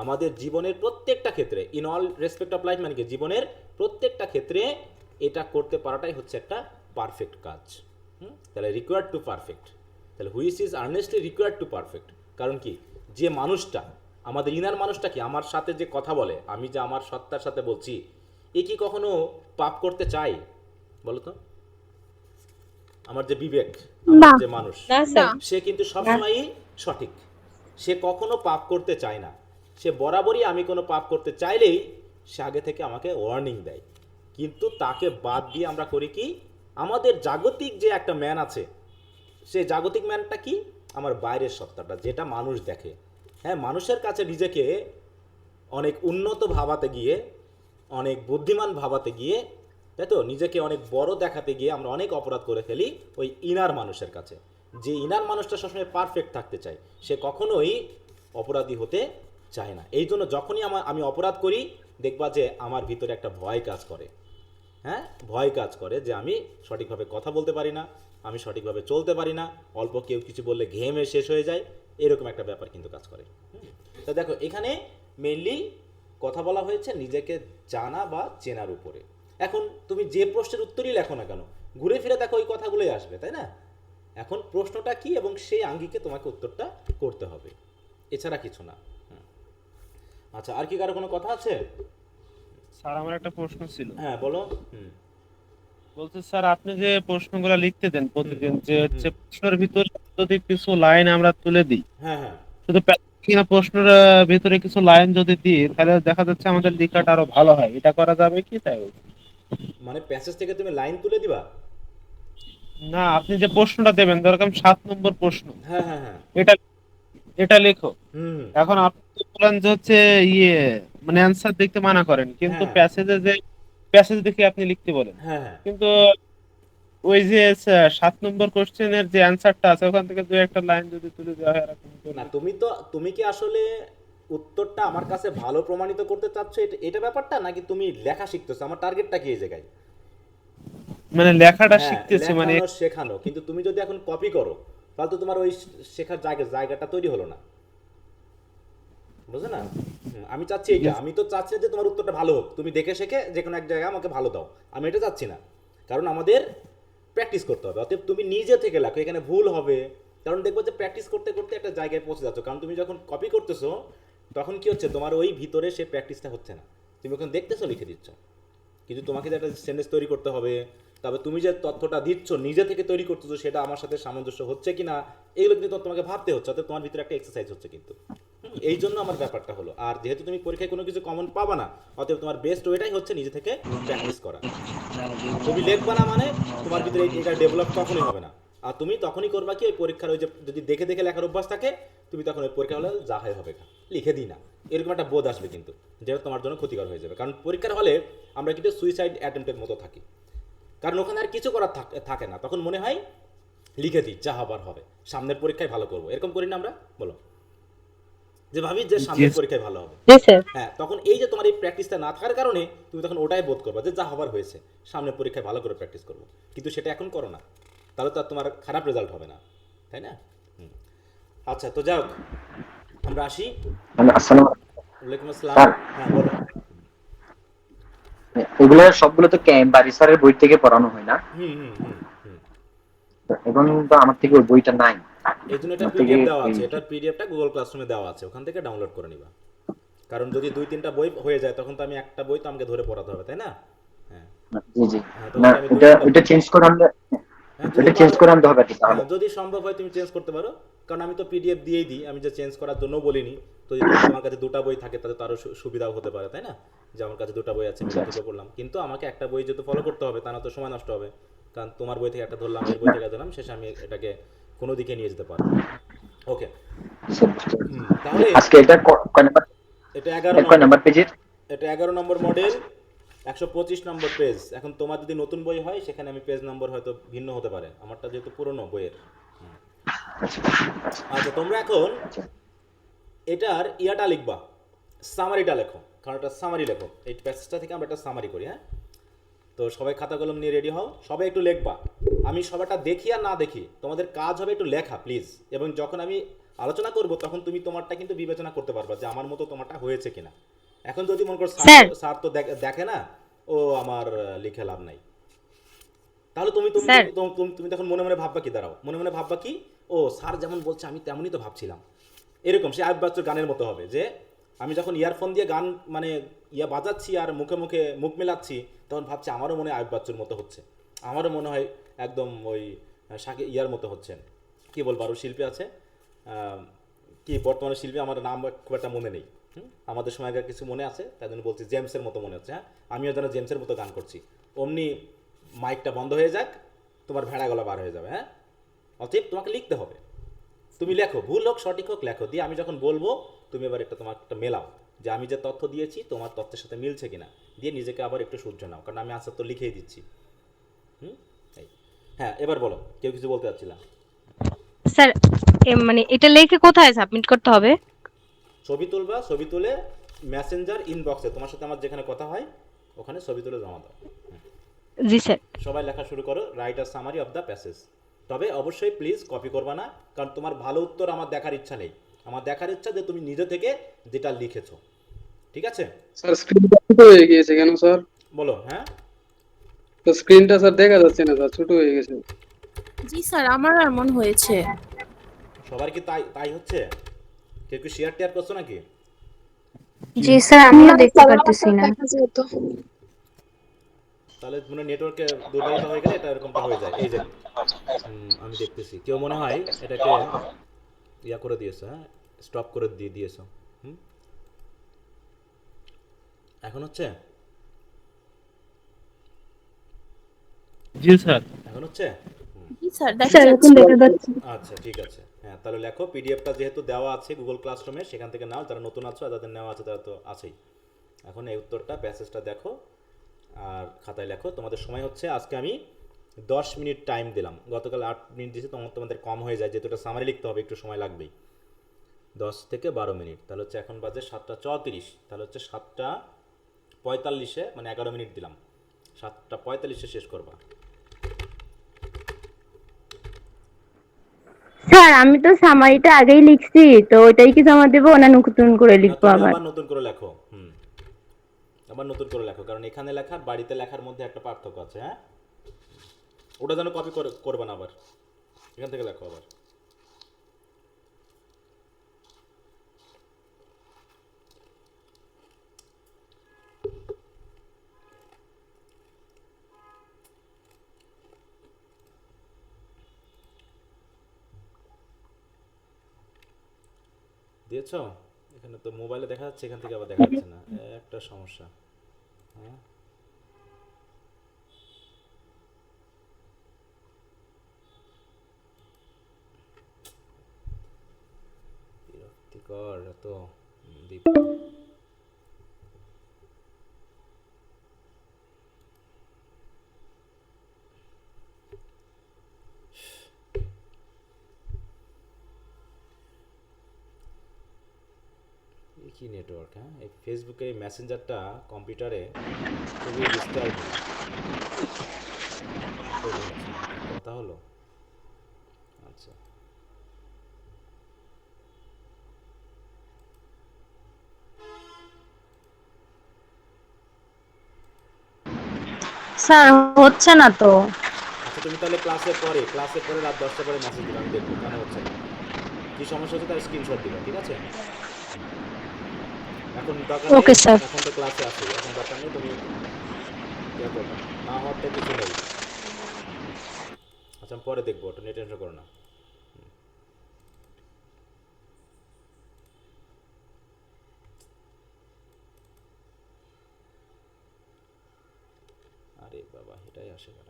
আমাদের জীবনের প্রত্যেকটা ক্ষেত্রে, in all respect of life মানে কি, জীবনের প্রত্যেকটা ক্ষেত্রে এটা করতে পারাটাই হচ্ছে একটা পারফেক্ট কাজ। তাহলে রিকোয়ার্ড টু পারফেক্ট, তাহলে which is earnestly required to perfect. কারণ কি, যে মানুষটা আমাদের ইনার মানুষটা কি আমার সাথে যে কথা বলে, আমি যে আমার সত্তার সাথে বলছি, এ কি কখনো পাপ করতে চাই? বলো তো। আমার যে বিবেক, আমার যে মানুষ, সে কিন্তু সবসময়ই সঠিক, সে কখনো পাপ করতে চায় না। সে বরাবরই আমি কোনো পাপ করতে চাইলেই সে আগে থেকে আমাকে ওয়ার্নিং দেয়। কিন্তু তাকে বাদ দিয়ে আমরা করি কি, আমাদের জাগতিক যে একটা ম্যান আছে, সে জাগতিক ম্যানটা কি, আমার বাইরের সত্তাটা যেটা মানুষ দেখে। হ্যাঁ, মানুষের কাছে নিজেকে অনেক উন্নত ভাবাতে গিয়ে, অনেক বুদ্ধিমান ভাবাতে গিয়ে, তাই তো, নিজেকে অনেক বড় দেখাতে গিয়ে আমরা অনেক অপরাধ করে ফেলি ওই ইনার মানুষের কাছে। যে ইনার মানুষটা সবসময় পারফেক্ট থাকতে চায়, সে কখনোই অপরাধী হতে চায় না। এই জন্য যখনই আমি অপরাধ করি, দেখবা যে আমার ভিতরে একটা ভয় কাজ করে। হ্যাঁ, ভয় কাজ করে যে আমি সঠিকভাবে কথা বলতে পারি না, আমি সঠিকভাবে চলতে পারি না, অল্প কেউ কিছু বললে ঘেমে শেষ হয়ে যায়, এরকম একটা ব্যাপার কিন্তু কাজ করে। তা দেখো, এখানে মেইনলি কথা বলা হয়েছে নিজেকে জানা বা চেনার উপরে। এখন তুমি যে প্রশ্নের উত্তরই লেখো না কেন, ঘুরে ফিরে দেখো ওই কথাগুলোই আসবে, তাই না? এখন প্রশ্নটা কি এবং সেই আঙ্গিকে তোমাকে উত্তরটা করতে হবে, এছাড়া কিছু না। আচ্ছা, আর কি কারো কোনো কথা আছে? স্যার আমার একটা প্রশ্ন ছিল। হ্যাঁ বলো। বলতে স্যার, আপনি যে প্রশ্নগুলো লিখতে দেন প্রতিদিন, যে হচ্ছে প্রশ্নের ভিতরে যদি কিছু লাইন আমরা তুলে দিই, হ্যাঁ হ্যাঁ, শুধু কিনা প্রশ্নের ভিতরে কিছু লাইন যদি দিই, তাহলে দেখা যাচ্ছে আমাদের লেখাটা আরো ভালো হয়। এটা করা যাবে কি? তাই বলছি। মানে প্যাসেজ থেকে তুমি লাইন তুলে দিবা? না, আপনি যে প্রশ্নটা দেবেন, দরকার 7 নম্বর প্রশ্ন, হ্যাঁ হ্যাঁ হ্যাঁ, এটা এটা লেখো। হুম, এখন আপনি বলেন যে হচ্ছে মানে অ্যানসার দেখতে মানা করেন, কিন্তু হ্যাঁ। প্যাসেজ দেখে আপনি লিখতে বলেন। হ্যাঁ হ্যাঁ, কিন্তু ওই যে 7 নম্বর কোশ্চেনের যে অ্যানসারটা আছে, ওখান থেকে দুই একটা লাইন যদি তুলে দেওয়া হয় এরকম করে। না তুমি কি আসলে উত্তরটা আমার কাছে ভালো প্রমাণিত করতে চাচ্ছ, এটা ব্যাপারটা, নাকি তুমি লেখা শিখতেছো? আমার টার্গেটটা কি এই জায়গায়? মানে লেখাটা হ্যাঁ, শিখতেছি, মানে লেখানো শেখানো। কিন্তু তুমি যদি এখন কপি করো তাহলে তো তোমার ওই শেখার জায়গাটা তৈরি হলো না, বুঝলে না? আমি চাচ্ছি এইটা, আমি তো চাচ্ছি না যে তোমার উত্তরটা ভালো হোক, তুমি দেখে শেখে যে কোনো এক জায়গায় আমাকে ভালো দাও, আমি এটা চাচ্ছি না। কারণ আমাদের প্র্যাকটিস করতে হবে, অতএব তুমি নিজে থেকে লেখো, এখানে ভুল হবে। কারণ দেখবো যে প্র্যাকটিস করতে করতে একটা জায়গায় পৌঁছে যাচ্ছ। কারণ তুমি যখন কপি করতেছো তখন কি হচ্ছে, তোমার ওই ভিতরে সে প্র্যাকটিসটা হচ্ছে না, তুমি ওখানে দেখতেছো, লিখে দিচ্ছ। কিন্তু তোমাকে যে একটা সেন্টেন্স তৈরি করতে হবে, তবে তুমি যে তথ্যটা দিচ্ছ নিজে থেকে তৈরি করতেছো, সেটা আমার সাথে সামঞ্জস্য হচ্ছে কিনা, এগুলো কিন্তু তোমাকে ভাবতে হচ্ছে। অর্থাৎ তোমার ভিতরে একটা এক্সারসাইজ হচ্ছে কিন্তু। এই জন্য আমার ব্যাপারটা হলো, আর যেহেতু তুমি পরীক্ষায় কোনো কিছু কমন পাবা না, অতএব তোমার বেস্ট ওয়েটাই হচ্ছে নিজে থেকে প্র্যাকটিস করা। তুমি লিখবা না মানে তোমার ভিতরে এটা ডেভেলপ কখনোই হবে না। আর তুমি তখনই করবা কি, ওই পরীক্ষার ওই যে যদি দেখে দেখে লেখার অভ্যাস থাকে, তুমি তখন ওই পরীক্ষা হলে যা হয় হবে, লিখে দিই না, এরকম একটা বোধ আসবে, কিন্তু যেটা তোমার জন্য ক্ষতিকর হয়ে যাবে। কারণ পরীক্ষার হলে আমরা কিন্তু সুইসাইড অ্যাটেম্পটের মতো থাকি, কারণ ওখানে আর কিছু করার থাকে না, তখন মনে হয় লিখে দিই, যা হবার হবে, সামনের পরীক্ষায় ভালো করবো, এরকম করি না আমরা? বলো, যে ভাবি যে সামনের পরীক্ষায় ভালো হবে। জি স্যার। হ্যাঁ, তখন এই যে তোমার এই প্র্যাকটিসটা না থাকার কারণে তুমি তখন ওটাই বোধ করবা যে যা হবার হয়েছে, সামনের পরীক্ষায় ভালো করে প্র্যাকটিস করবো, কিন্তু সেটা এখন করো না, তাহলে তো আর তোমার খারাপ রেজাল্ট হবে না, তাই না? আচ্ছা, তো যাও, আমরা আসি। আসসালাম। ওয়ালাইকুম আসসালাম। স্যার, হ্যাঁ, বলো। এগুলো সবগুলো তো বাড়ি স্যারের বই থেকে পড়ানো হয় না, হুম হুম হুম হুম এখন তো আমার থেকে ওই বইটা নাই। এই জন্য এটা আমার থেকে পিডিএফ দেওয়া আছে, এটার পিডিএফটা গুগল ক্লাসরুমে দেওয়া আছে, ওখান থেকে ডাউনলোড করে নিবা। কারণ যদি 2-3টা বই হয়ে যায়, তখন তো আমি একটা বই তো আমাকে ধরে পড়াতে হবে, তাই না? হ্যাঁ জি জি। হ্যাঁ, না, তোমাকে আমি ওটা 2-3টা ওটা চেঞ্জ করে আনলে, হ্যাঁ যদি ওটা চেঞ্জ পারো, করে আনতে হবে কি তাহলে? হ্যাঁ যদি সম্ভব হয় তুমি চেঞ্জ করতে পারো, কারণ আমি তো পিডিএফ দিয়েই দিই, আমি যে চেঞ্জ করার জন্য বলিনি। তো যদি তোমার কাছে 2টা বই থাকে তাহলে তো আরও সুবিধাও হতে পারে, তাই না? যে আমার কাছে 2টা বই আছে, আমি দুটো পড়লাম, কিন্তু আমাকে একটা বই যেহেতু ফলো করতে হবে, তা না তো সময় নষ্ট হবে, কারণ তোমার বই থেকে একটা ধরলাম, এর বই থেকে ধরলাম, শেষে আমি এটাকে কোনো দিকে নিয়ে যেতে পারবো। ওকে, তাহলে আজকে এটা কয় নাম্বার? এটা 11 কয় নম্বর, নাম্বার পেজের? এটা 11 নম্বর মডেল, 125 নম্বর পেজ। এখন তোমার যদি নতুন বই হয়, সেখানে আমি পেজ নম্বর হয়তো ভিন্ন হতে পারে, আমারটা যেহেতু পুরনো বইয়ের। আচ্ছা, তোমরা এখন এটার ইয়াটা লিখবা, সামারিটা লেখো, কারণ এটা সামারি লেখো, এই প্যাসেজটা থেকে আমরা একটা সামারি করি। হ্যাঁ, তো সবাই খাতা কলম নিয়ে রেডি হও, সবাই একটু লিখবা, আমি সবাইটা দেখি আর না দেখি, তোমাদের কাজ হবে একটু লেখা প্লিজ। এবং যখন আমি আলোচনা করব, তখন তুমি তোমারটা কিন্তু বিবেচনা করতে পারবা যে আমার মতো তোমারটা হয়েছে কিনা। এখন যদি মনে করো স্যার। স্যার তো দেখে না, ও আমার লিখে লাভ নাই, তাহলে তুমি তুমি স্যার। তুমি তুমি- তুমি তখন মনে মনে ভাববা কি, দাঁড়াও, মনে মনে ভাববা কি, ও স্যার যেমন বলছে আমি তেমনই তো ভাবছিলাম, এরকম। সে আইব বাচ্চুর গানের মতো হবে, যে আমি যখন ইয়ারফোন দিয়ে গান মানে ইয়া বাজাচ্ছি আর মুখে মুখে মুখ মেলাচ্ছি, তখন ভাবছি আমারও মনে হয় আইব বাচ্চুর মতো হচ্ছে, আমারও মনে হয় একদম ওই শাকে ইয়ার মতো হচ্ছে। কি বলবো, আরও শিল্পী আছে, কি বর্তমানে শিল্পী, আমার নাম খুব একটা মনে নেই। আমাদের সময়কার কিছু মনে আছে, তাই জন্য বলছি জেমসের মতো মনে হচ্ছে। হ্যাঁ, আমিও যেন জেমসের মতো গান করছি, অমনি মাইকটা বন্ধ হয়ে যাক, তোমার ভেড়া গলা বার হয়ে যাবে। হ্যাঁ, অতএব তোমাকে লিখতে হবে, তুমি লেখো, ভুল হোক সঠিক হোক লেখো, দিয়ে আমি যখন বলবো তুমি এবার একটা তোমার একটা মেলাও, যে আমি যে তথ্য দিয়েছি তোমার তথ্যের সাথে মিলছে কিনা, দিয়ে নিজেকে আবার একটু সূর্য নাও, কারণ আমি আনসার তো লিখেই দিচ্ছি। হুম, এই, হ্যাঁ, এবার বলো, কেউ কিছু বলতে চাচ্ছিলাম? স্যার মানে এটা লিখে কোথায় সাবমিট করতে হবে? ছবি তুলবা, ছবি তুলে মেসেঞ্জার ইনবক্সে তোমার সাথে আমার যেখানে কথা হয়, ওখানে ছবি তুলে জমা দাও। জি স্যার। সবাই লেখা শুরু করো, write a summary of the passage. তবে অবশ্যই প্লিজ কপি করবা না, কারণ তোমার ভালো উত্তর আমার দেখার ইচ্ছা নেই, আমার দেখার ইচ্ছা যে তুমি নিজে থেকে যেটা লিখেছো। ঠিক আছে, স্যার স্ক্রিনটা ছোট হয়ে গিয়েছে কেন স্যার? বলো। হ্যাঁ, তো স্ক্রিনটা স্যার দেখা যাচ্ছে না স্যার, ছোট হয়ে গেছে। জি স্যার, আমার এমন হয়েছে। সবার কি তাই তাই হচ্ছে? কেউ কি শেয়ার টেয়ার করছো নাকি? জি স্যার, আমিও দেখতে আমার পারতেছি না। দেখা যেত। তাহলে মনে নেটওয়ার্কে দুর্বলতা হয়ে গেলে এটা এরকমটা হয়ে যায়। এই যে আমি দেখতেছি কেউ মনে হয় এটাকে ইয়া করে দিয়েছে, হ্যাঁ, স্টপ করে দিয়ে দিয়েছো। হুম, এখন হচ্ছে, জি স্যার। এখন হচ্ছে। জি স্যার, দেখা স্যার এখন যাচ্ছে। দেখা যাচ্ছে। আচ্ছা, ঠিক আছে। হ্যাঁ, তাহলে লেখো, পিডিএফটা যেহেতু দেওয়া আছে গুগল ক্লাসরুমে, সেখান থেকে নাও, যারা নতুন আছো আর যাদের নেওয়া আছে তারা তো আছেই। এখন এই উত্তরটা প্যাসেজটা দেখো আর খাতায় লেখো। তোমাদের সময় হচ্ছে, আজকে আমি 10 মিনিট টাইম দিলাম, গতকাল 8 মিনিট দিয়েছি, তোমাদের কম হয়ে যায়, যেহেতু এটা সামারি লিখতে হবে একটু সময় লাগবেই। 10 থেকে 12 মিনিট, তাহলে হচ্ছে এখন বাজে 7টা 34, তাহলে হচ্ছে 7টা 45-এ, মানে 11 মিনিট দিলাম, 7টা 45-এ শেষ করবা। স্যার আমি তো সামারিটা আগেই লিখছি, তো ওইটাই কি জমা দেবো না নতুন করে না, লিখবো তুমি আবার? আবার নতুন করে লেখো। আবার নতুন করে লেখো, কারণ এখানে লেখার বাড়িতে লেখার মধ্যে একটা পার্থক্য আছে। হ্যাঁ, ওটা যেন কপি করবে না, আবার এখান থেকে লেখো আবার। দিয়েছো? এখানে তো মোবাইলে দেখা যাচ্ছে, এখান থেকে আবার দেখা যাচ্ছে না, একটা সমস্যা। হ্যাঁ, কর তো দীপ কি নেটওয়ার্ক, হ্যাঁ এই ফেসবুকের এই মেসেঞ্জারটা কম্পিউটারে খুবই ডিস্টার্ব কথা হলো। আচ্ছা স্যার হচ্ছে না তো। আচ্ছা তুমি তাহলে ক্লাসে পরে রাত 10টা পরে মেসেজ দিলাম, দেখবো কেন হচ্ছে না, কি সমস্যা হচ্ছে তার স্ক্রিনশট দিবা, ঠিক আছে? এখন দরকার নেই, ওকে স্যার। এখন তো ক্লাসে আসো, এখন দরকার নেই, তুমি ইয়ে করবে না, হওয়ার তো কিছু নেই। আচ্ছা আমি পরে দেখবো, ওটা নিয়ে টেনশন করো না। আরে বাবা এটাই আসে না।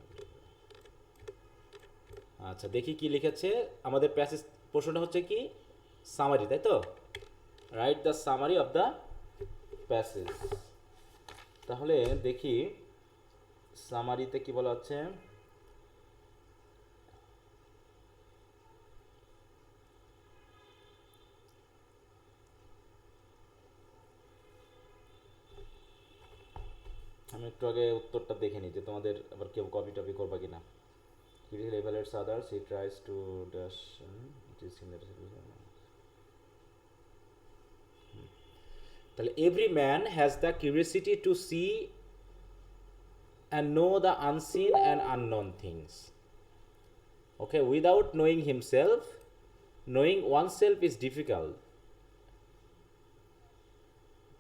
আচ্ছা দেখি কি লিখেছে আমাদের প্যাসেজ। প্রশ্নটা হচ্ছে কি সামারি, তাই তো? Write the summary of the passage. তাহলে দেখি সামারিতে কি বলা হচ্ছে। আমি একটু আগে উত্তরটা দেখে নিই যে তোমাদের আবার কেউ কপি টপি করবা কিনা। Critical evaluates others, he tries to dash it is similar. তাহলে every man has the curiosity to see and know the unseen and unknown things. Okay, without knowing himself, knowing oneself is difficult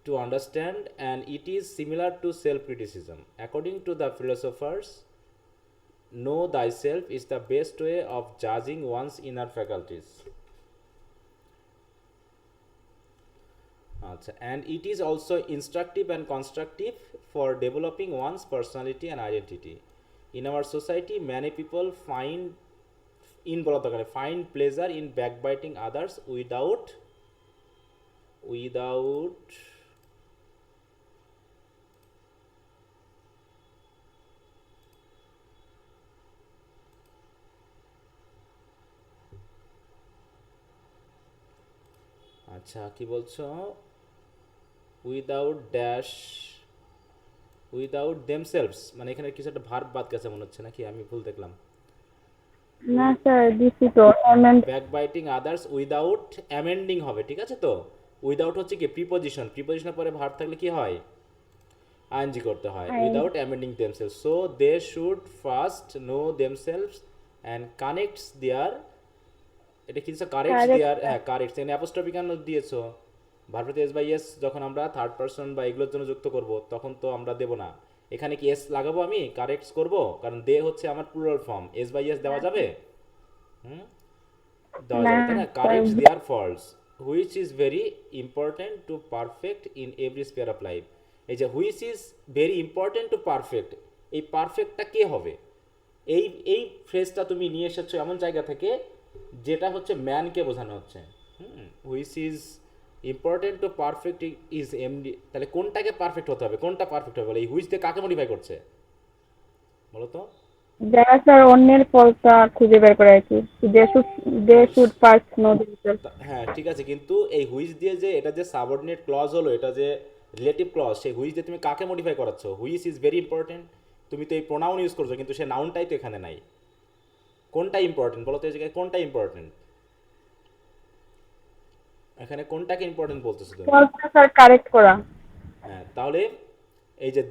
to understand, and it is similar to self-criticism. According to the philosophers, know thyself is the best way of judging one's inner faculties. And it is also instructive and constructive for developing one's personality and identity. In our society, many people find pleasure in backbiting others without আচ্ছা কি বলছো, without themselves, মানে এখানে কিছু একটা verb বাদ গেছে মনে হচ্ছে, নাকি আমি ভুল দেখলাম? না স্যার দিছি তো ব্যাকবাইটিং আদার্স উইদাউট অ্যামেন্ডিং হবে, ঠিক আছে? তো উইদাউট হচ্ছে কি প্রিপোজিশনের পরে ভার্ব থাকলে কি হয়, আইএনজি করতে হয়, without amending themselves. So they should first know themselves and connects their, এটা কি কারেক্টস দেয়ার, হ্যাঁ কারেক্টস, এখানে অ্যাপোস্ট্রফি কেন দিয়েছো? ভার্বতে এস বাই এস যখন আমরা থার্ড পারসন বা এগুলোর জন্য যুক্ত করব তখন তো আমরা দেব না, এখানে কি এস লাগাবো আমি কারেক্টস করব, কারণ দে হচ্ছে আমার plural form, S by S দেওয়া যাবে? দেওয়া যাবে তাই না? Corrects their faults which is very important to perfect in every sphere of life. এই যে which is very important to perfect, এই পারফেক্টটা কে হবে? এই ফ্রেজটা তুমি নিয়ে এসেছো এমন জায়গা থেকে যেটা হচ্ছে ম্যানকে বোঝানো হচ্ছে। Which is important to perfect is MD, তাহলে কোনটাকে পারফেক্ট হতে হবে, কোনটা পারফেক্ট হবে? এই হুইচ দিয়ে কাকে মডিফাই করছে বলো তো? যারা স্যার অন্যের ফলটা খুঁজে বের করে আর কি, they should first know themself. হ্যাঁ ঠিক আছে, কিন্তু এই হুইচ দিয়ে যে এটা যে সাবঅর্ডিনেট ক্লজ হলো, এটা যে রিলেটিভ ক্লজ, সেই হুইচ দিয়ে তুমি কাকে মডিফাই করাচ্ছ? হুইচ ইজ ভেরি ইম্পর্টেন্ট, তুমি তো এই প্রোনাউন ইউজ করছো কিন্তু সে নাউনটাই তো এখানে নাই। কোনটা ইম্পর্টেন্ট বলো তো, এই জায়গায় কোনটা ইম্পর্টেন্ট? এখানে কোনটাকে ইম্পর্টেন্ট বলতেছো তুমি? ফলটা স্যার কারেক্ট করা। হ্যাঁ তাহলে এই যে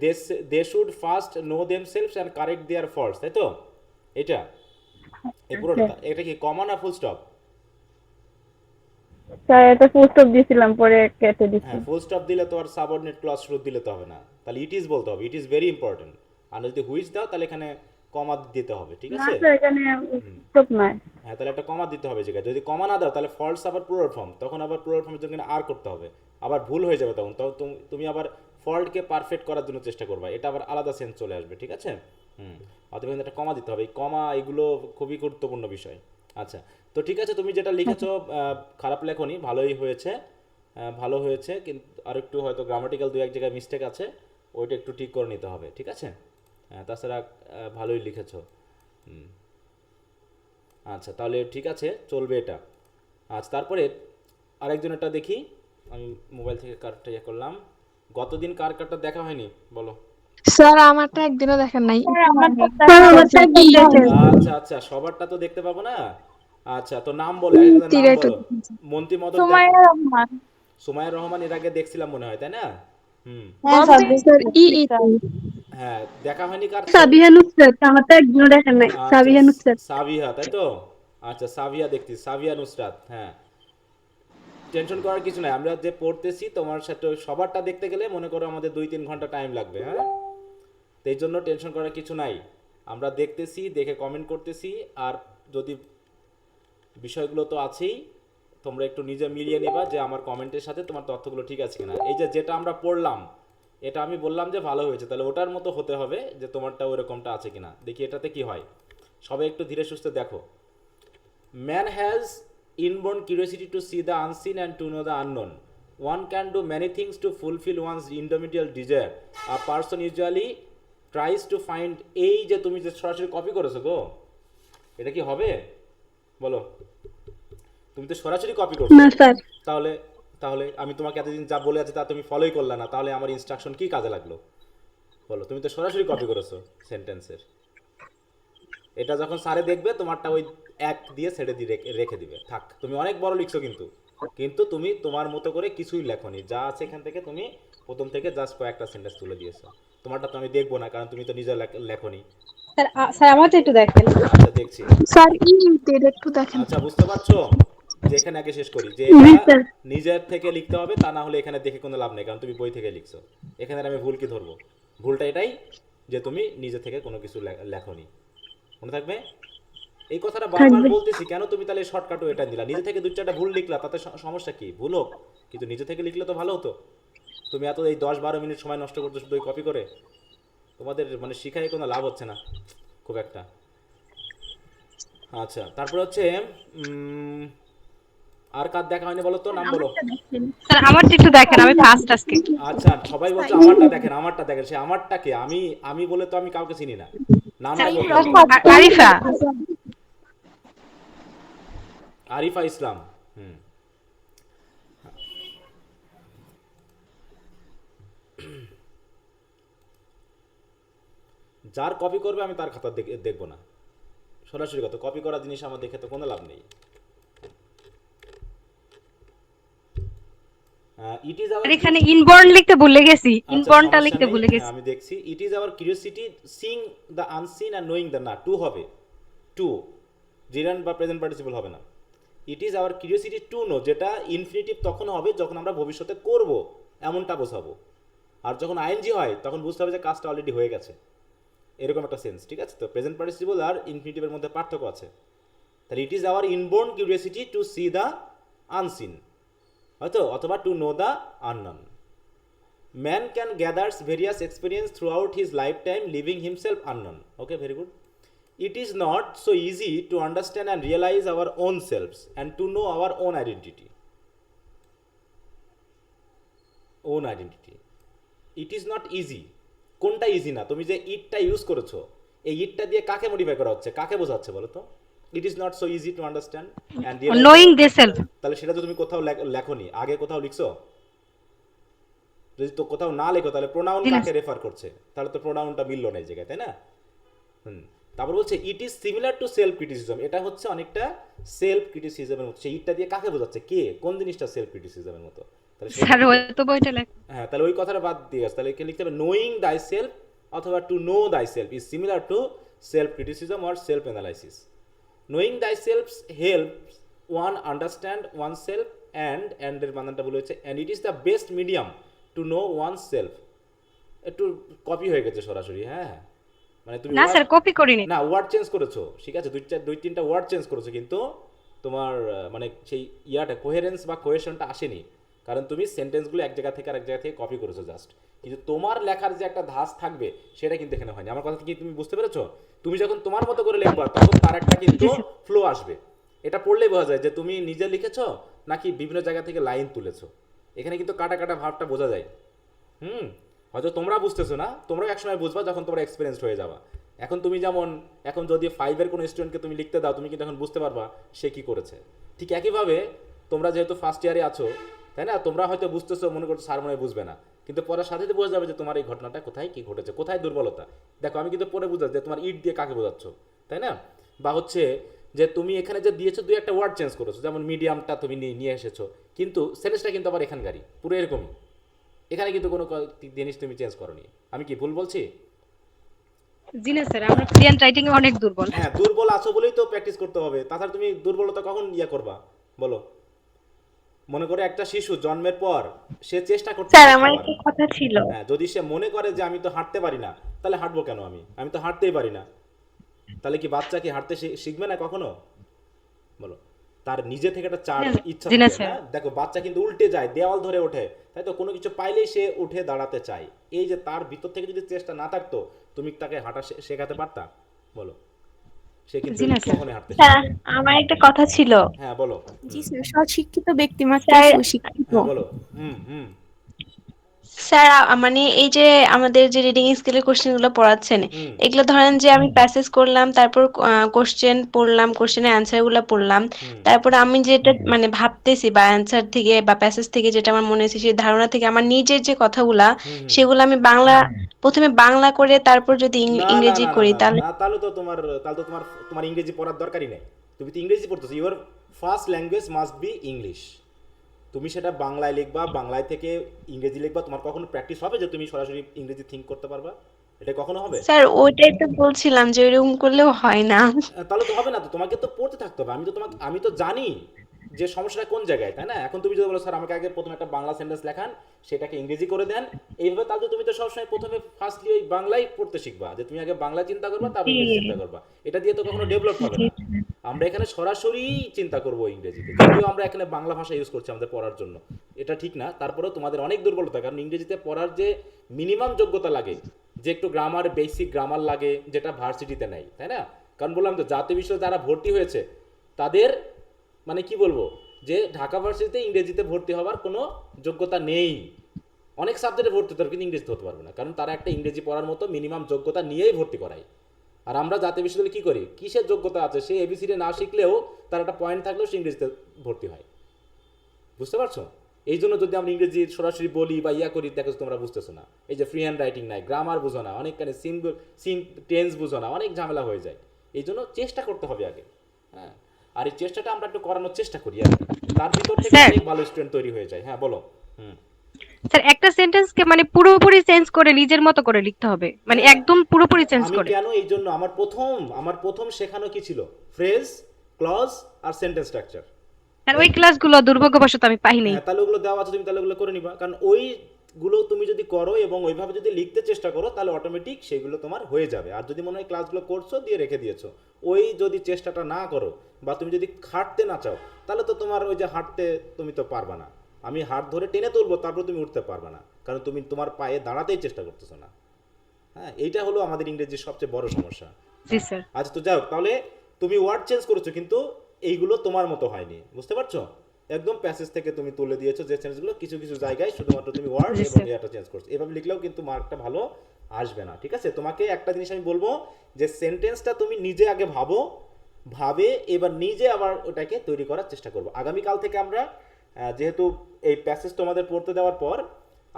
they should first know themselves and correct their faults, তাই তো? এটা এই পুরোটা, এটা কি কমা না ফুল স্টপ? স্যার এটা ফুল স্টপ দিয়েছিলাম পরে কেটে দিচ্ছি। হ্যাঁ ফুল স্টপ দিলে তো আর সাবঅর্ডিনেট ক্লজ শুরু দিলে তো হবে না, তাহলে ইট ইজ বলতে হবে, ইট ইজ ভেরি ইম্পর্টেন্ট। আর যদি হুইচ দাও তাহলে এখানে কমা দিতে হবে, ঠিক না আছে? স্যার এখানে স্টপ নাই। হ্যাঁ তাহলে একটা কমা দিতে হবে জায়গায়, যদি কমা না দাও তাহলে ফলস আবার প্লুরাল ফর্ম, তখন আবার প্লুরাল ফর্মের জন্য আর করতে হবে, আবার ভুল হয়ে যাবে, তখন তুমি আবার ফল্টকে পারফেক্ট করার জন্য চেষ্টা করবা, এটা আবার আলাদা সেন্স চলে আসবে, ঠিক আছে? অতএব একটা কমা দিতে হবে, এই কমা এগুলো খুবই গুরুত্বপূর্ণ বিষয়। আচ্ছা তো ঠিক আছে, তুমি যেটা লিখেছো খারাপ লেখনি, ভালোই হয়েছে। ভালো হয়েছে, কিন্তু আর একটু হয়তো গ্রামাটিক্যাল দু এক জায়গায় মিস্টেক আছে, ওইটা একটু ঠিক করে নিতে হবে, ঠিক আছে? তাছাড়া ভালোই লিখেছো। হুম। আচ্ছা, তাহলে ঠিক আছে, চলবে এটা। আচ্ছা, তারপরে আরেকজনেরটা দেখি। আমি মোবাইল থেকে কার্ডটা ইয়ে করলাম। গতদিন কার কার্ডটা দেখা হয়নি বলো? স্যার আমারটা একদিনও দেখেন নাই। আচ্ছা আচ্ছা, সবারটা তো দেখতে পাবো না। আচ্ছা, তো নাম বলো, একজনের নাম তিরাইটা বলো। মন্ত্রী মদক সুমাইয়া রহমান। সুমাইয়া রহমান এর আগে দেখছিলাম মনে হয়, তাই না? হুম। স্যার হ্যাঁ, দেখা হয়নি কার? সাবিহা নুসরাত, আমারটা একদিনও দেখেন নাই। আচ্ছা, সাবিহা নুসরাত। সাবিহা, তাই তো? আচ্ছা, সাবিহা দেখছি, সাবিহা নুসরাত। হ্যাঁ, টেনশন করার কিছু নাই, আমরা যে পড়তেছি তোমার সাথে সবারটা দেখতে গেলে মনে করো আমাদের 2-3 ঘন্টা টাইম লাগবে। হ্যাঁ, তো এই জন্য টেনশন করার কিছু নাই। আমরা দেখতেছি, দেখে কমেন্ট করতেছি, আর যদি বিষয়গুলো তো আছেই, তোমরা একটু নিজে মিলিয়ে নেবা যে আমার কমেন্টের সাথে তোমার তথ্যগুলো ঠিক আছে কিনা। এই যে যেটা আমরা পড়লাম, এটা আমি বললাম যে ভালো হয়েছে, তাহলে ওটার মতো হতে হবে যে তোমারটা ওরকমটা আছে কিনা। দেখি এটাতে কি হয়। সবাই একটু ধীরে সুস্থে দেখো। Man has inborn curiosity to see the unseen and to know the unknown. One can do many things to fulfill one's indomitable desire. A person usually tries to find, এই যে তুমি যে সরাসরি কপি করেছো গো, এটা কি হবে বলো? তুমি তো সরাসরি কপি করছো। না স্যার। তাহলে তাহলে আমি তোমাকে এতদিন যা বলে আছি তা তুমি ফলোই করলে না, তাহলে আমার ইনস্ট্রাকশন কি কাজে লাগলো বলো? তুমি তো সরাসরি কপি করেছো সেন্টেন্সের। এটা যখন স্যারে দেখবে তোমারটা ওই এক দিয়ে ছেড়ে দিয়ে রেখে দিবে। থাক, তুমি অনেক বড় লিখছো, কিন্তু তুমি তোমার মতো করে কিছুই লেখনি, যা আছে এখান থেকে তুমি প্রথম থেকে জাস্ট কয়েকটা সেন্টেন্স তুলে দিয়েছো। তোমারটা তো আমি দেখবো না, কারণ তুমি তো নিজে লেখনি। স্যার আমারটা একটু দেখেন। আচ্ছা, দেখছি। স্যার ইউতে একটু দেখেন। আচ্ছা, বুঝতে পারছো যে এখানে আগে শেষ করি যে জি, এটা স্যার। নিজের থেকে লিখতে হবে, তা না হলে এখানে দেখে কোনো লাভ নেই, কারণ তুমি বই থেকে লিখছো। এখানে আর আমি ভুল কি ধরবো? ভুলটা এটাই যে তুমি নিজে থেকে কোনো কিছু লেখনি। মনে থাকবে? এই কথাটা বারবার থাকবে। বলতেছি, কেন তুমি তাহলে শর্টকাটও এটা দিলা? নিজে থেকে 2-4টা ভুল লিখলা, তাতে সমস্যা কি? ভুল হোক, কিন্তু নিজে থেকে লিখলে তো ভালো হতো। তুমি এত এই 10-12 মিনিট সময় নষ্ট করছো শুধু কপি করে, তোমাদের মানে শিখায় কোনো লাভ হচ্ছে না খুব একটা। আচ্ছা, তারপরে হচ্ছে আর কার দেখা হয়নি বলো তো, নাম বলো। স্যার আমারটা একটু দেখেন, আমি ফার্স্ট আজকে। আচ্ছা, সবাই বলছে আমারটা দেখেন, আমারটা দেখেন। সে আমারটা কে? আমি বলে তো আমি কাউকে চিনি না। নামটা বলতে হবে। আরিফা। আরিফা ইসলাম। হুম। যার কপি করবে আমি তার খাতা দেখবো না, সরাসরি কথা। কপি করা জিনিস আমার দেখে তো কোনো লাভ নেই। ইট ইজ আওয়ার, এখানে ইনবর্ন লিখতে ভুলে গেছি, ইনবর্নটা লিখতে ভুলে গেছি। আমি দেখছি। ইট is hour curiosity Singh the unseen and knowing the, না টু হবে, টু জিরান্ড বা প্রেজেন্ট পার্টিসিপল হবে না। ইট is hour curiosity to know, যেটা ইনফিনিটিভ তখন হবে যখন আমরা ভবিষ্যতে করব, এমনটা বোঝাবো। আর যখন আইএনজি হয় তখন বুঝতে হবে যে কাজটা অলরেডি হয়ে গেছে, এরকম একটা সেন্স, ঠিক আছে? তো প্রেজেন্ট পার্টিসিপল আর ইনফিনিটিভের মধ্যে পার্থক্য আছে। তাহলে it is our inborn curiosity to see the unseen, হয়তো, অথবা to know the unknown. Man can gathers various experience throughout his lifetime living himself unknown. Okay, very good. It is not so easy to understand and realize our own selves and to know our own identity. Own identity. It is not easy. কোনটা easy না? তুমি যে ইটটা use করেছো, এই ইটটা দিয়ে কাকে modify করা হচ্ছে, কাকে বোঝাচ্ছে বলো তো? It is not so easy to understand and realise knowing the self. তাহলে সেটা তো তুমি কোথাও লেখনি, আগে কোথাও লিখছো? যদি তো কোথাও না লেখো তাহলে প্রোনাউন কাকে রেফার করছে? তাহলে তো প্রোনাউনটা মিললো না এই জায়গায়, তাই না? তারপর বলছে it is similar to self criticism, এটা হচ্ছে অনেকটা সেলফ ক্রিটিসিজমের মতো। সেই ইটটা দিয়ে কাকে বোঝাচ্ছে, কে, কোন জিনিসটা সেলফ ক্রিটিসিজমের মতো? তাহলে স্যার ওই তো বইটা লেখ। হ্যাঁ, তাহলে ওই কথাটা বাদ দিয়ে গেছে। তাহলে এখানে লিখতে হবে নোয়িং দাই সেলফ অথবা to no thyself is similar to self criticism or self analysis. Knowing দাই self helps one understand one self and এর বানানটা বলে হচ্ছে and it is the best medium to know one self. একটু copy হয়ে গেছে সরাসরি। হ্যাঁ, মানে তুমি না স্যার কপি করিনি। না, ওয়ার্ড চেঞ্জ করেছো, ঠিক আছে, 2-3টা ওয়ার্ড চেঞ্জ করেছো, কিন্তু তোমার মানে সেই ইয়াটা কোহেরেন্স বা কোহেশনটা আসেনি, কারণ তুমি সেন্টেন্সগুলো এক জায়গা থেকে আরেক জায়গা থেকে কপি করেছো জাস্ট। কিন্তু তোমার লেখার যে একটা ধাঁচ থাকবে সেটা কিন্তু এখানে হয়নি। আমার কথা কি তুমি বুঝতে পেরেছো? তুমি যখন তোমার মতো করে লিখবা তখন তার একটা কিন্তু ফ্লো আসবে। এটা পড়লেই বোঝা যায় যে তুমি নিজে লিখেছো নাকি বিভিন্ন জায়গা থেকে লাইন তুলেছো। এখানে কিন্তু কাটা কাটা ভাবটা বোঝা যায়। হয়তো তোমরা বুঝতেছো না, তোমরা একসময় বুঝবা যখন তোমরা এক্সপিরিয়েন্সড হয়ে যাবা। এখন তুমি যেমন এখন যদি 5-এর কোনো স্টুডেন্টকে তুমি লিখতে দাও, তুমি কিন্তু এখন বুঝতে পারবা সে কি করেছে। ঠিক একইভাবে তোমরা যেহেতু ফার্স্ট ইয়ারে আছো, তাই না, তোমরা হয়তো বুঝতেছো, মনে করছো স্যার মনে হয় বুঝবে না, কিন্তু পড়ার সাথে সাথে বোঝা যাবে যে তোমার এই ঘটনাটা কোথায় কি ঘটেছে, কোথায় দুর্বলতা। দেখো আমি কিন্তু পরে বুঝাচ্ছি যে তোমার ইট দিয়ে কাকে বোঝাচ্ছ, তাই না? বা হচ্ছে যে তুমি এখানে যে দিয়েছো দুই একটা ওয়ার্ড চেঞ্জ করেছো, যেমন মিডিয়ামটা তুমি নিয়ে এসেছো, কিন্তু সেন্টেন্সটা কিন্তু আবার এখানকারই পুরো এরকমই। এখানে কিন্তু কোনো জিনিস তুমি চেঞ্জ করোনি। আমি কি ভুল বলছি? জি না স্যার, আমরা ফ্লুয়েন্ট রাইটিং এ অনেক দুর্বল। হ্যাঁ, দুর্বল আছো বলেই তো প্র্যাকটিস করতে হবে। তাছাড়া তুমি দুর্বলতা কখন করবা বলো? মনে করে একটা শিশু জন্মের পর সে চেষ্টা করতে স্যার চায় আমার খাওয়ার। একটা কথা ছিল। হ্যাঁ, যদি সে মনে করে যে আমি তো হাঁটতে পারি না, তাহলে হাঁটবো কেন আমি তো হাঁটতেই পারি না, তাহলে কি বাচ্চা কি হাঁটতে শিখবে না কখনো? বলো। তার নিজে থেকে একটা ইচ্ছা জি না থাকে স্যার। না? দেখো বাচ্চা কিন্তু উল্টে যায়, দেওয়াল ধরে ওঠে, তাই তো, কোনো কিছু পাইলেই সে উঠে দাঁড়াতে চায়। এই যে তার ভিতর থেকে যদি চেষ্টা না থাকতো, তুমি তাকে হাঁটা শেখাতে পারতা? বলো। সে কিন্তু জি না স্যার। কখনোই হাঁটতে স্যার শিখবে না। আমার একটা কথা ছিল। হ্যাঁ বলো। জি স্যার, স্বশিক্ষিত ব্যক্তি মাত্র স্যার সুশিক্ষিত। হ্যাঁ বলো। হুম হুম স্যার মানে এই যে আমাদের যে রিডিং স্কিলের কোশ্চেন গুলো পড়াচ্ছেন, হুম এগুলো ধরেন যে আমি প্যাসেজ করলাম, তারপর কোশ্চেন পড়লাম, কোশ্চেনের অ্যান্সার গুলো পড়লাম, হুম তারপর আমি যেটা মানে ভাবতেছি বা অ্যান্সার থেকে বা প্যাসেজ থেকে যেটা আমার মনে হচ্ছে সেই ধারণা থেকে আমার নিজের যে কথাগুলা হুম হুম। সেগুলো আমি বাংলা প্রথমে বাংলা করে তারপর যদি না না ইংরেজি না না করি না তাহলে না, তাহলে তো তোমার তোমার ইংরেজি পড়ার দরকারই নেই। তুমি তো ইংরেজি পড়তেছো, your first language must be English. তুমি সেটা বাংলায় লিখবা, বাংলায় থেকে ইংরেজি লিখবা, তোমার কখনো প্র্যাকটিস হবে যে তুমি সরাসরি ইংরেজি থিঙ্ক করতে পারবা? এটা কখনো হবে? স্যার ওইটাই তো বলছিলাম যে ওইরকম করলেও হয় না। তাহলে তো হবে না, তো তোমাকে তো পড়তে থাকতে হবে। আমি তো জানি যে সমস্যাটা কোন জায়গায়, তাই না? এখন তুমি যদি বলো স্যার আমাকে আগে প্রথমে একটা বাংলা সেন্টেন্স লেখান, সেটাকে ইংরেজি করে দেন, এইভাবে, তাহলে তো তুমি তো সবসময় প্রথমে ফার্স্টলি ওই বাংলাই পড়তে শিখবা, যে তুমি আগে বাংলা চিন্তা করবা তারপর ইংরেজি চিন্তা করবা। এটা দিয়ে তো কখনো ডেভেলপ হবে না। আমরা এখানে সরাসরি চিন্তা করবো ইংরেজিতে, যদিও আমরা এখানে বাংলা ভাষা ইউজ করছি আমাদের পড়ার জন্য, এটা ঠিক না। তারপরেও তোমাদের অনেক দুর্বলতা, কারণ ইংরেজিতে পড়ার যে মিনিমাম যোগ্যতা লাগে, যে একটু গ্রামার, বেসিক গ্রামার লাগে, যেটা ভার্সিটিতে নেই, তাই না? কারণ বললাম তো, জাতীয় বিশ্ববিদ্যালয়ে যারা ভর্তি হয়েছে তাদের মানে কি বলবো, যে ঢাকা ভার্সিটিতে ইংরেজিতে ভর্তি হওয়ার কোনো যোগ্যতা নেই। অনেক সাবজেক্টে ভর্তি হতে পারবে কিন্তু ইংরেজিতে হতে পারবে না, কারণ তারা একটা ইংরেজি পড়ার মতো মিনিমাম যোগ্যতা নিয়েই ভর্তি করায়। আর আমরা জাতীয় বিশ্ববিদ্যালয়ে কী করি, কিসের যোগ্যতা আছে, সে এবিসিডি না শিখলেও তার একটা পয়েন্ট থাকলেও সে ইংরেজিতে ভর্তি হয়। বুঝতে পারছো? এই জন্য যদি আমরা ইংরেজি সরাসরি বলি বা করি, দেখো তোমরা বুঝতেছো না। এই যে ফ্রি হ্যান্ড রাইটিং নাই, গ্রামার বুঝো না, অনেকখানি টেন্স বুঝো না, অনেক ঝামেলা হয়ে যায়। এই জন্য চেষ্টা করতে হবে আগে। হ্যাঁ, আর এই চেষ্টাটা আমরা একটু করানোর চেষ্টা করি আর কি। তার ভিতর থেকে স্যার। অনেক ভালো স্টুডেন্ট তৈরি হয়ে যায়। হ্যাঁ বলো। হুম। স্যার একটা সেন্টেন্সকে মানে পুরোপুরি চেঞ্জ করে নিজের মতো করে লিখতে হবে, মানে হ্যাঁ, একদম পুরোপুরি চেঞ্জ আমি করে। কেন এই জন্য আমার প্রথম শেখানো কি ছিল, ফ্রেজ, ক্লজ আর সেন্টেন্স স্ট্রাকচার। স্যার ওই ক্লাসগুলো দুর্ভাগ্যবশত আমি পাই নাই। হ্যাঁ, তাহলে ওগুলো দেওয়া আছে, তুমি তাহলে ওগুলো করে নিবা। কারণ ওইগুলো তুমি যদি করো এবং ওইভাবে যদি লিখতে চেষ্টা করো, তাহলে অটোমেটিক সেগুলো তোমার হয়ে যাবে। আর যদি মনে হয় ক্লাসগুলো করছো দিয়ে রেখে দিয়েছো, ওই যদি চেষ্টাটা না করো বা তুমি যদি খাটতে না চাও, তাহলে তো তোমার ওই যে হাঁটতে তুমি তো পারবা না। আমি হাত ধরে টেনে তুলবো, তারপর তুমি উঠতে পারবে না, কারণ তুমি তোমার পায়ে দাঁড়াতেই চেষ্টা করতেছো না। হ্যাঁ, এইটা হলো আমাদের ইংরেজির সবচেয়ে বড় সমস্যা। জি স্যার। আচ্ছা, তো যাই হোক, তাহলে তুমি ওয়ার্ড চেঞ্জ করেছো, কিন্তু এইগুলো তোমার মতো হয়নি, বুঝতে পারছো? একদম প্যাসেজ থেকে তুমি তুলে দিয়েছো যে চেঞ্জগুলো, কিছু কিছু জায়গায় শুধুমাত্র তুমি ওয়ার্ড জি এবং স্যার। এটা চেঞ্জ করছো। এভাবে লিখলেও কিন্তু মার্কটা ভালো আসবে না, ঠিক আছে? তোমাকে একটা জিনিস আমি বলবো, যে সেন্টেন্সটা তুমি নিজে আগে ভাবে এবার নিজে আবার ওটাকে তৈরি করার চেষ্টা করবো। আগামীকাল থেকে আমরা যেহেতু এই প্যাসেজ তোমাদের পড়তে দেওয়ার পর,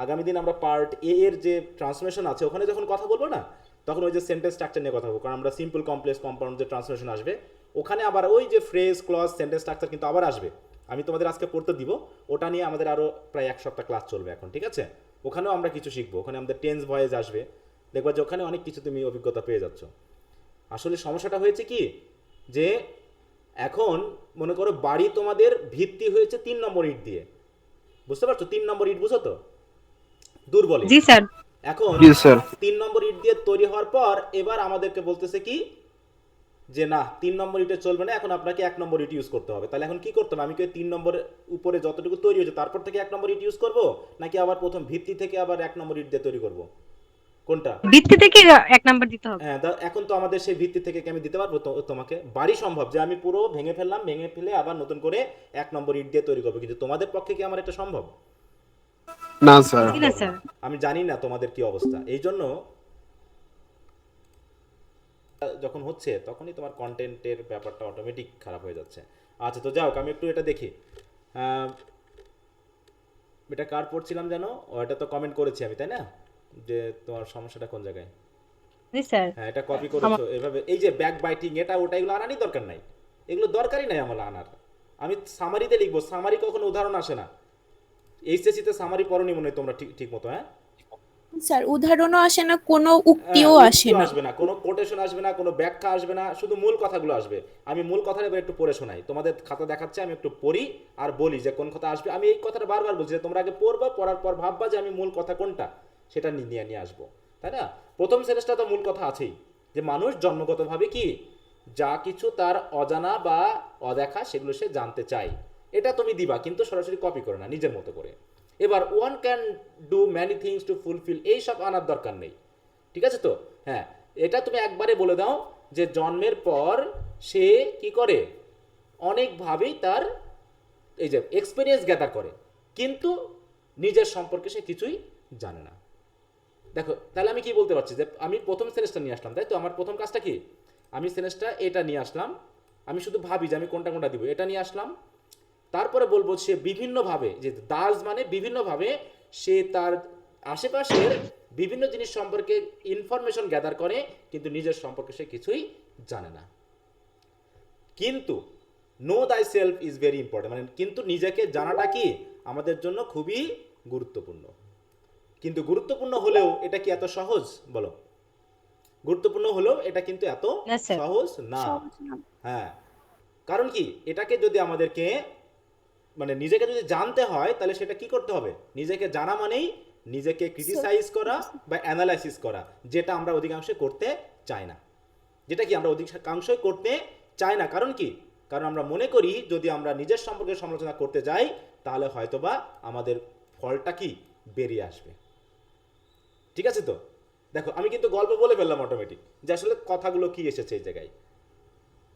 আগামী দিন আমরা পার্ট এ এর যে ট্রান্সলেশন আছে ওখানে যখন কথা বলবো না, তখন ওই যে সেন্টেন্স স্ট্রাকচার নিয়ে কথা বলবো, কারণ আমরা সিম্পল, কমপ্লেক্স, কম্পাউন্ড যে ট্রান্সলেশন আসবে, ওখানে আবার ওই যে ফ্রেজ, ক্লজ, সেন্টেন্স স্ট্রাকচার কিন্তু আবার আসবে। আমি তোমাদের আজকে পড়তে দিব, ওটা নিয়ে আমাদের আরও প্রায় 1 সপ্তাহ ক্লাস চলবে এখন, ঠিক আছে? ওখানেও আমরা কিছু শিখবো, ওখানে আমাদের টেন্স ভয়েস আসবে, দেখবা যে ওখানে অনেক কিছু তুমি অভিজ্ঞতা পেয়ে যাচ্ছ। আসলে সমস্যাটা হয়েছে কি, যে এখন মনে করো বাড়ি তোমাদের ভিত্তি হয়েছে 3 নম্বর ইট দিয়ে, বুঝতে পারছো? 3 নম্বর ইট বুঝো তো, দুর্বল ইট। জি স্যার। এখন জি স্যার। 3 নম্বর ইট দিয়ে তৈরি হওয়ার পর এবার আমাদেরকে বলতেছে কি, যে না 3 নম্বর ইটে চলবে না, এখন আপনাকে 1 নম্বর ইট ইউজ করতে হবে। তাহলে এখন কি করতে হবে, আমি কি 3 নম্বরের উপরে যতটুকু তৈরি হয়েছে তারপর থেকে 1 নম্বর ইট ইউজ করব, নাকি আবার প্রথম ভিত্তি থেকে আবার 1 নম্বর ইট দিয়ে তৈরি করব? কোনটা? ভিত্তি থেকে 1 নাম্বার দিতে হবে। হ্যাঁ, এখন তো আমাদের সেই ভিত্তি থেকে কি আমি দিতে পারবো তোমাকে? বাড়ি সম্ভব যে আমি পুরো ভেঙে ফেললাম, ভেঙে ফেলে আবার নতুন করে 1 নম্বর ইট দিয়ে তৈরি করবো, কিন্তু তোমাদের পক্ষে কি আমার এটা সম্ভব? না স্যার। জি না স্যার। আমি জানি না তোমাদের কি অবস্থা, এই জন্য যখন হচ্ছে তখনই তোমার কন্টেন্টের ব্যাপারটা অটোমেটিক খারাপ হয়ে যাচ্ছে। আচ্ছা, তো যাই হোক, আমি একটু এটা দেখি। এটা কার পড়ছিলাম যেন, এটা তো কমেন্ট করেছি আমি, তাই না? যে তোমার সমস্যাটা কোন জায়গায়। জি স্যার। হ্যাঁ, এটা কপি করেছো এভাবে, এই যে ব্যাক বাইটিং, এটা ওটা, এগুলো আনারই দরকার নাই, এগুলো দরকারই নাই আমার আনার। আমি সামারিতে লিখবো, সামারি কখনো উদাহরণ আসে না। এইচএসসিতে সামারি পড়নি মনে হয় তোমরা ঠিক মতো। হ্যাঁ স্যার উদাহরণও আসে না, কোনো উক্তিও আসে উক্তিও না। আসবে না, কোনো কোটেশন আসবে না, কোনো ব্যাখ্যা আসবে না, শুধু মূল কথাগুলো আসবে। আমি মূল কথাটা এবার একটু পড়ে শোনাই, তোমাদের খাতা দেখাচ্ছে, আমি একটু পড়ি আর বলি যে কোন কথা আসবে। আমি এই কথাটা বারবার বলছি যে তোমরা আগে পড়বা, পড়ার পর ভাববা যে আমি মূল কথা কোনটা সেটা নিয়ে আসবো, তাই না? প্রথম সেন্টেন্সটা তো মূল কথা আছেই, যে মানুষ জন্মগতভাবে কি যা কিছু তার অজানা বা অদেখা সেগুলো সে জানতে চায়, এটা তুমি দিবা, কিন্তু সরাসরি কপি করে না, নিজের মতো করে। এবার one can do many things to fulfil, এই সব আনার দরকার নেই, ঠিক আছে তো? হ্যাঁ, এটা তুমি একবারে বলে দাও যে জন্মের পর সে কি করে, অনেকভাবেই তার এই যে এক্সপিরিয়েন্স গ্যাদার করে, কিন্তু নিজের সম্পর্কে সে কিছুই জানে না। দেখো, তাহলে আমি কি বলতে পারছি, যে আমি প্রথম সেন্টেন্সটা নিয়ে আসলাম, তাই তো? আমার প্রথম কাজটা কি, আমি সেন্টেন্সটা এটা নিয়ে আসলাম, আমি শুধু ভাবি যে আমি কোনটা দিব, এটা নিয়ে আসলাম। তারপরে বলবো সে বিভিন্নভাবে, যে দাস মানে বিভিন্নভাবে সে তার আশেপাশের বিভিন্ন জিনিস সম্পর্কে ইনফরমেশন গ্যাদার করে, কিন্তু নিজের সম্পর্কে সে কিছুই জানে না। কিন্তু no thyself is very important, মানে কিন্তু নিজেকে জানাটা কি আমাদের জন্য খুবই গুরুত্বপূর্ণ। কিন্তু গুরুত্বপূর্ণ হলেও এটা কি এত সহজ, বলো? গুরুত্বপূর্ণ হলেও এটা কিন্তু এত না স্যার। সহজ না। হ্যাঁ, কারণ কি, এটাকে যদি আমাদেরকে মানে নিজেকে যদি জানতে হয়, তাহলে সেটা কি করতে হবে? নিজেকে জানা মানেই নিজেকে ক্রিটিসাইজ করা বা অ্যানালাইসিস করা, যেটা আমরা অধিকাংশই করতে চাই না। যেটা কি আমরা অধিকাংশই করতে চাই না, কারণ কি, কারণ আমরা মনে করি যদি আমরা নিজের সম্পর্কে সমালোচনা করতে যাই, তাহলে হয়তোবা আমাদের ফলটা কি বেরিয়ে আসবে। ঠিক আছে তো? দেখো, আমি কিন্তু গল্প বলে ফেললাম অটোমেটিক, যে আসলে কথাগুলো কি এসেছে এই জায়গায়।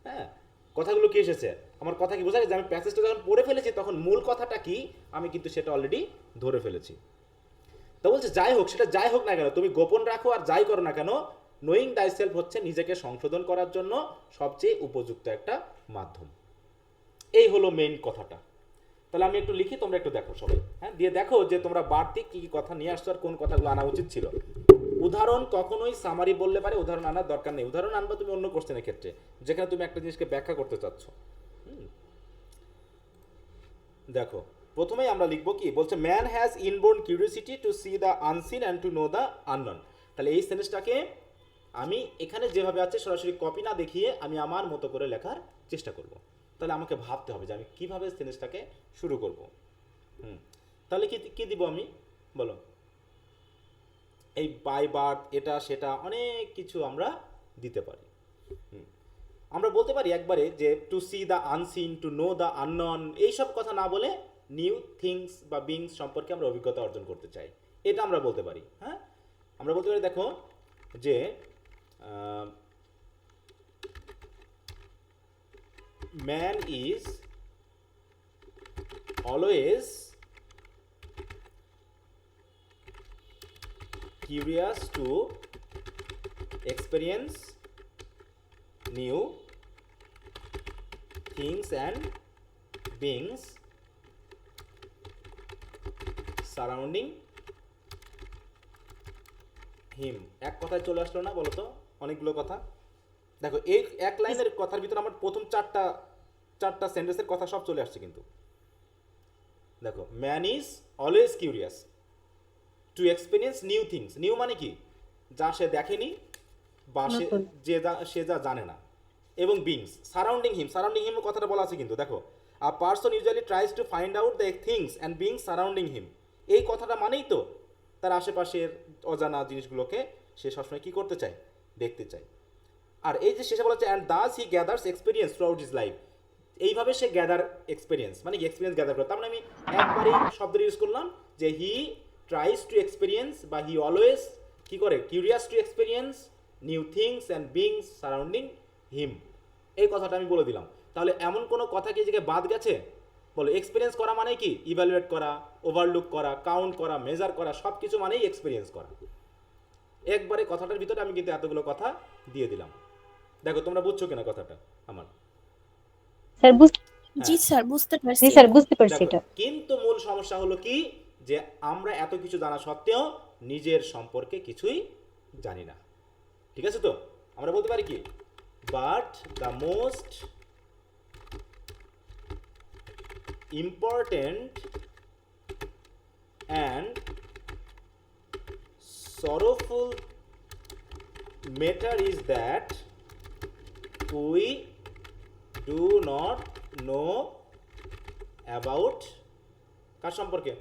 হ্যাঁ, কথাগুলো কি এসেছে, আমার কথা কি বোঝা গেছে? আমি প্যাসেজটা যখন পড়ে ফেলেছি, তখন মূল কথাটা কি আমি কিন্তু সেটা অলরেডি ধরে ফেলেছি। তো বলছে যাই হোক, সেটা যাই হোক না কেন, তুমি গোপন রাখো আর যাই করো না কেন, নোয়িং দাইসেলফ হচ্ছে নিজেকে সংশোধন করার জন্য সবচেয়ে উপযুক্ত একটা মাধ্যম। এই হলো মেইন কথাটা। তাহলে আমি একটু লিখি, তোমরা একটু দেখো সবাই। হ্যাঁ, দিয়ে দেখো যে তোমরা বাড়তি কি কি কথা নিয়ে আসছো আর কোন কথাগুলো আনা উচিত ছিল। উদাহরণ কখনোই সামারি বললে পারে উদাহরণ আনার দরকার নেই। উদাহরণ আনবা তুমি অন্য কোশ্চেনের ক্ষেত্রে, যেখানে তুমি একটা জিনিসকে ব্যাখ্যা করতে চাচ্ছ। দেখো, প্রথমেই আমরা লিখবো কি, বলছে man has inborn curiosity to see the unseen and to know the unknown. তাহলে এই সেন্টেন্সটাকে আমি এখানে যেভাবে আছে সরাসরি কপি না দেখিয়ে আমি আমার মতো করে লেখার চেষ্টা করব। তাহলে আমাকে ভাবতে হবে যে আমি কিভাবে সেন্টেন্সটাকে শুরু করব। তাহলে কি দিব আমি, বলো? এই বাই বার্থ, এটা সেটা অনেক কিছু আমরা দিতে পারি। আমরা বলতে পারি একবারে যে to see the unseen, to know the unknown, এইসব কথা না বলে নিউ থিংস বা বিংস সম্পর্কে আমরা অভিজ্ঞতা অর্জন করতে চাই, এটা আমরা বলতে পারি। হ্যাঁ, আমরা বলতে পারি দেখো যে man is always curious to experience new things and beings surrounding him। এক কথায় চলে আসলো না, বলো তো? অনেকগুলো কথা। দেখো, এই এক লাইনের কথার ভিতরে আমার প্রথম চারটা সেন্টেন্সের কথা সব চলে আসছে কিন্তু। দেখো, man is always curious to experience new things. New মানে কি, যা সে দেখেনি বা সে যা জানে না, এবং beings surrounding him. Surrounding him কথাটা বলা আছে কিন্তু। দেখো, a person usually tries to find out the things and beings surrounding him. এই কথাটা মানেই তো তার আশেপাশের অজানা জিনিসগুলোকে সে সবসময় কি করতে চায়, দেখতে চায়। আর এই যে শেষে বলা হচ্ছে and thus he gathers experience throughout his life. এইভাবে সে গ্যাদার এক্সপিরিয়েন্স, মানে কি এক্সপিরিয়েন্স গ্যাদার করে। তার মানে আমি একবারেই শব্দ ইউজ করলাম যে হি ট্রাইজ টু এক্সপিরিয়েন্স বা হি অলওয়েজ কি করে, curious to experience new things and beings surrounding him. এই কথাটা আমি বলে দিলাম। তাহলে এমন কোনো কথা কি জায়গায় বাদ গেছে? বলো এক্সপিরিয়েন্স করা মানে কি? ইভ্যালুয়েট করা, ওভারলুক করা, কাউন্ট করা, মেজার করা, সব কিছু মানেই এক্সপিরিয়েন্স করা। একবারে কথাটার ভিতরে আমি কিন্তু এতগুলো কথা দিয়ে দিলাম। দেখো তোমরা বুঝছো কিনা কথাটা আমার? স্যার হ্যাঁ। জি স্যার বুঝতে পারছি। জি স্যার বুঝতে পারছি দেখো, এটা। কিন্তু মূল সমস্যা হলো কি যে আমরা এত কিছু জানা সত্ত্বেও নিজের সম্পর্কে কিছুই জানি না। ঠিক আছে তো? আমরা বলতে পারি কি, but the most important and sorrowful matter is that we do not know about কার সম্পর্কে?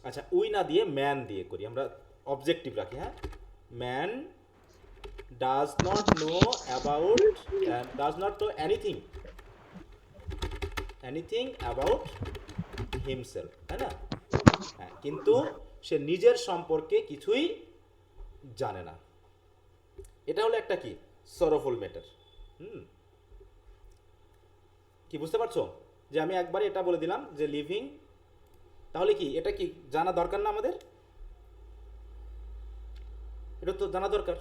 আচ্ছা, উই না দিয়ে ম্যান দিয়ে করি, আমরা অবজেক্টিভ রাখি। হ্যাঁ, man does not know about, does not know anything about himself, তাই না? হ্যাঁ, কিন্তু সে নিজের সম্পর্কে কিছুই জানে না। এটা হলো একটা কি সরোফুল ম্যাটার। কি বুঝতে পারছো? যে আমি একবারে এটা বলে দিলাম যে লিভিং, তাহলে কি এটা কি জানা দরকার না আমাদের? এটা তো জানা দরকার।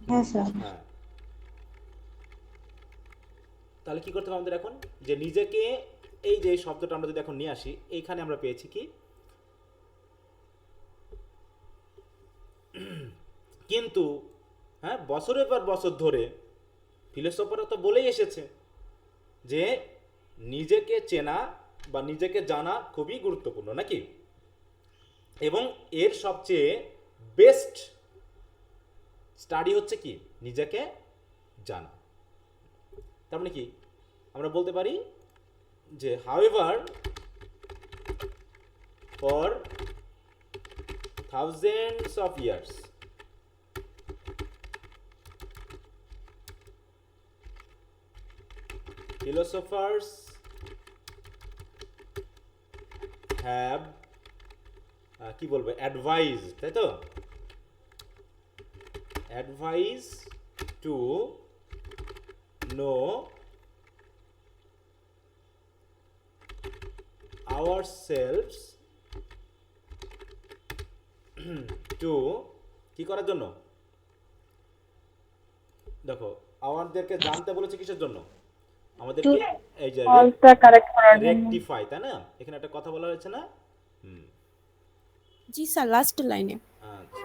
হ্যাঁ স্যার। হ্যাঁ, তাহলে কি করতে হবে আমাদের এখন? যে নিজেকে, এই যে শব্দটা আমরা যদি এখন নিয়ে আসি, এইখানে আমরা পেয়েছি কি কিন্তু, হ্যাঁ, বছরের পর বছর ধরে ফিলোসফাররা তো বলেই এসেছে যে নিজেকে চেনা বা নিজেকে জানা খুবই গুরুত্বপূর্ণ, নাকি? এবং এর সবচেয়ে বেস্ট স্টাডি হচ্ছে কি নিজেকে জানা। তার মানে কি আমরা বলতে পারি যে however for thousands of years philosophers have কি বলবো, অ্যাডভাইজ, তাই তো? Advise to know ourselves to কি করার জন্য? দেখো, আমাদেরকে জানতে বলেছে কিসের জন্য? আমাদেরকে এই যে ফলটা কারেক্ট করার জন্য। রেকটিফাই, তাই না? এখানে একটা কথা বলা হয়েছে না? জি স্যার লাস্ট লাইনে। আচ্ছা,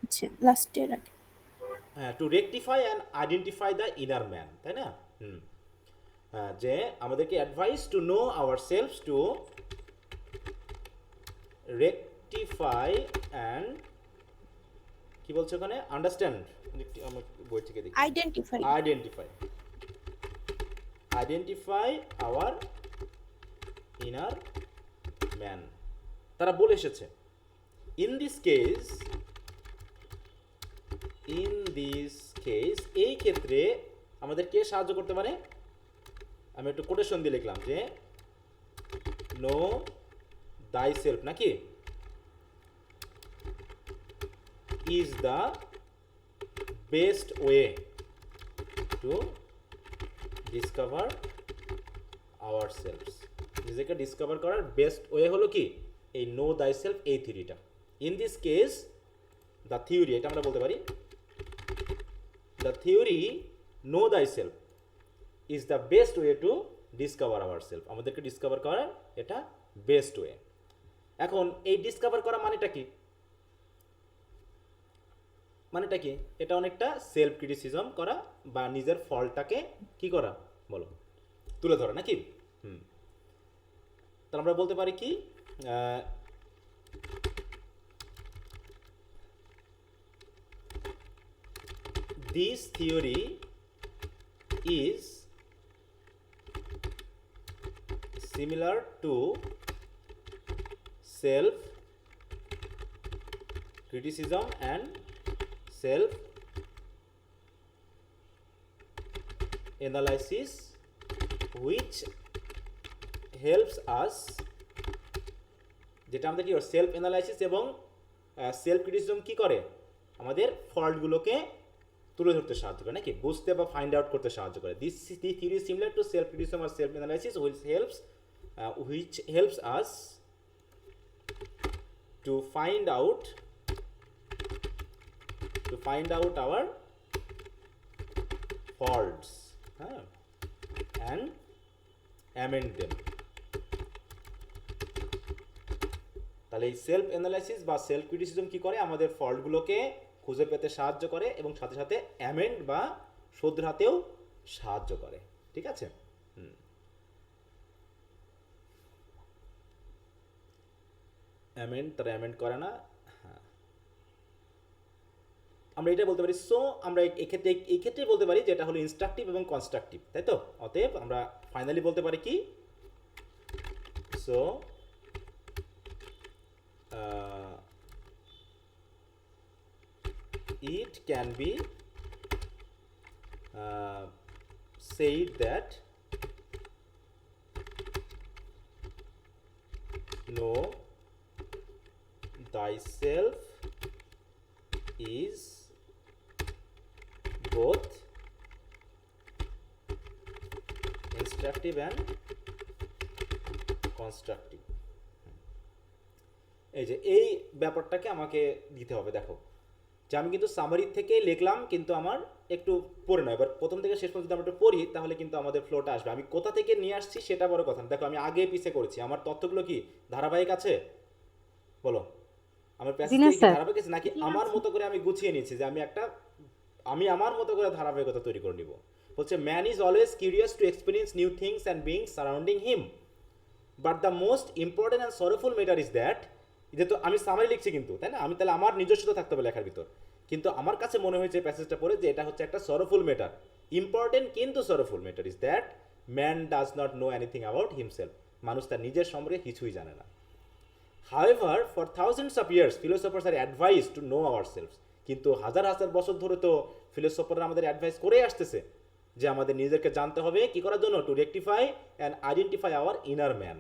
আচ্ছা লাস্টের আগে। হ্যাঁ, to rectify and identify the inner man, তাই না? হ্যাঁ, যে আমাদেরকে advise to know our selfs to rectify and কি বলছে ওখানে? আন্ডারস্ট্যান্ড, আমার বই থেকে দেখি। আইডেন্টিফাই আওয়ার ইনার ম্যান, তারা বলে এসেছে। ইন দিস কেস এই ক্ষেত্রে আমাদের কে সাহায্য করতে পারে? আমি একটু কোটেশন দিয়ে লিখলাম যে নো দাই সেলফ, নাকি, is the best way to discover our selves. নিজেকে ডিসকভার করার বেস্ট ওয়ে হলো কি? এই নো দাই সেলফ, এই থিওরিটা। In this case the theory, এটা আমরা বলতে পারি the theory know thyself is the best way to discover our self. আমাদেরকে ডিসকভার করার এটা বেস্ট ওয়ে। এখন এই ডিসকভার করা মানেটা কি? মানেটা কি? এটা অনেকটা সেলফ ক্রিটিসিজম করা বা নিজের ফলটাকে কি করা, বলো, তুলে ধরা, নাকি? তাহলে আমরা বলতে পারি কি, this theory is similar to self criticism and self analysis which helps us, যেটা আমাদের কি সেলফ অ্যানালাইসিস এবং সেলফ ক্রিটিসিজম কি করে? আমাদের ফল্টগুলোকে তুলে ধরতে সাহায্য করে, নাকি বুঝতে বা ফাইন্ড আউট করতে সাহায্য করে। This theory is similar to self criticism আর self analysis which helps which helps us to find out our faults and amend them. তাহলে এই সেলফ অ্যানালাইসিস বা সেলফ ক্রিটিসিজম কি করে, আমাদের ফল্টগুলোকে খুঁজে পেতে সাহায্য করে এবং সাথে সাথে অ্যামেন্ড বা শোধরাতেও সাহায্য করে। ঠিক আছে, অ্যামেন্ড তারা অ্যামেন্ড করে না। হ্যাঁ, আমরা এটা বলতে পারি। সো আমরা এই ক্ষেত্রে বলতে পারি যে এটা হলো ইনস্ট্রাকটিভ এবং কনস্ট্রাকটিভ, তাই তো? অতএব আমরা ফাইনালি বলতে পারি কি, so it can be said that know thyself is both instructive and constructive। এই যে এই ব্যাপারটাকে আমাকে দিতে হবে। দেখো যে আমি কিন্তু সামারি থেকে লিখলাম, কিন্তু আমার একটু পড়ে নয়, এবার প্রথম থেকে শেষ পর্যন্ত আমরা একটু পড়ি, তাহলে কিন্তু আমাদের ফ্লোটা আসবে। আমি কোথা থেকে নিয়ে আসছি সেটা বড় কথা না। দেখো আমি আগে পিছিয়ে করেছি, আমার তথ্যগুলো কি ধারাবাহিক আছে? বলো, আমার প্যাসেজ ধারাবাহিক আছে নাকি আমার মতো করে আমি গুছিয়ে নিয়েছি যে আমি আমার মতো করে ধারাবাহিকতা তৈরি করে নিব। বলছে man is always curious to experience new things and beings surrounding him, but the most important and sorrowful matter is that, যেহেতু আমি সামারি লিখছি কিন্তু, তাই না, আমি তাহলে আমার নিজস্বতা থাকতে হবে লেখার ভিতর, কিন্তু আমার কাছে মনে হয়েছে প্যাসেজটা পড়ে যে এটা হচ্ছে একটা সরোফুল ম্যাটার, ইম্পর্টেন্ট কিন্তু sorrowful matter is that man does not know anything about himself, মানুষ তার নিজের সম্পর্কে কিছুই জানে না। However, for thousands of years, philosophers are advised to know ourselves. কিন্তু হাজার হাজার বছর ধরে তো ফিলোসফাররা আমাদের অ্যাডভাইস করে আসতেছে যে আমাদের নিজেদেরকে জানতে হবে কি করার জন্য, to rectify and identify our inner man.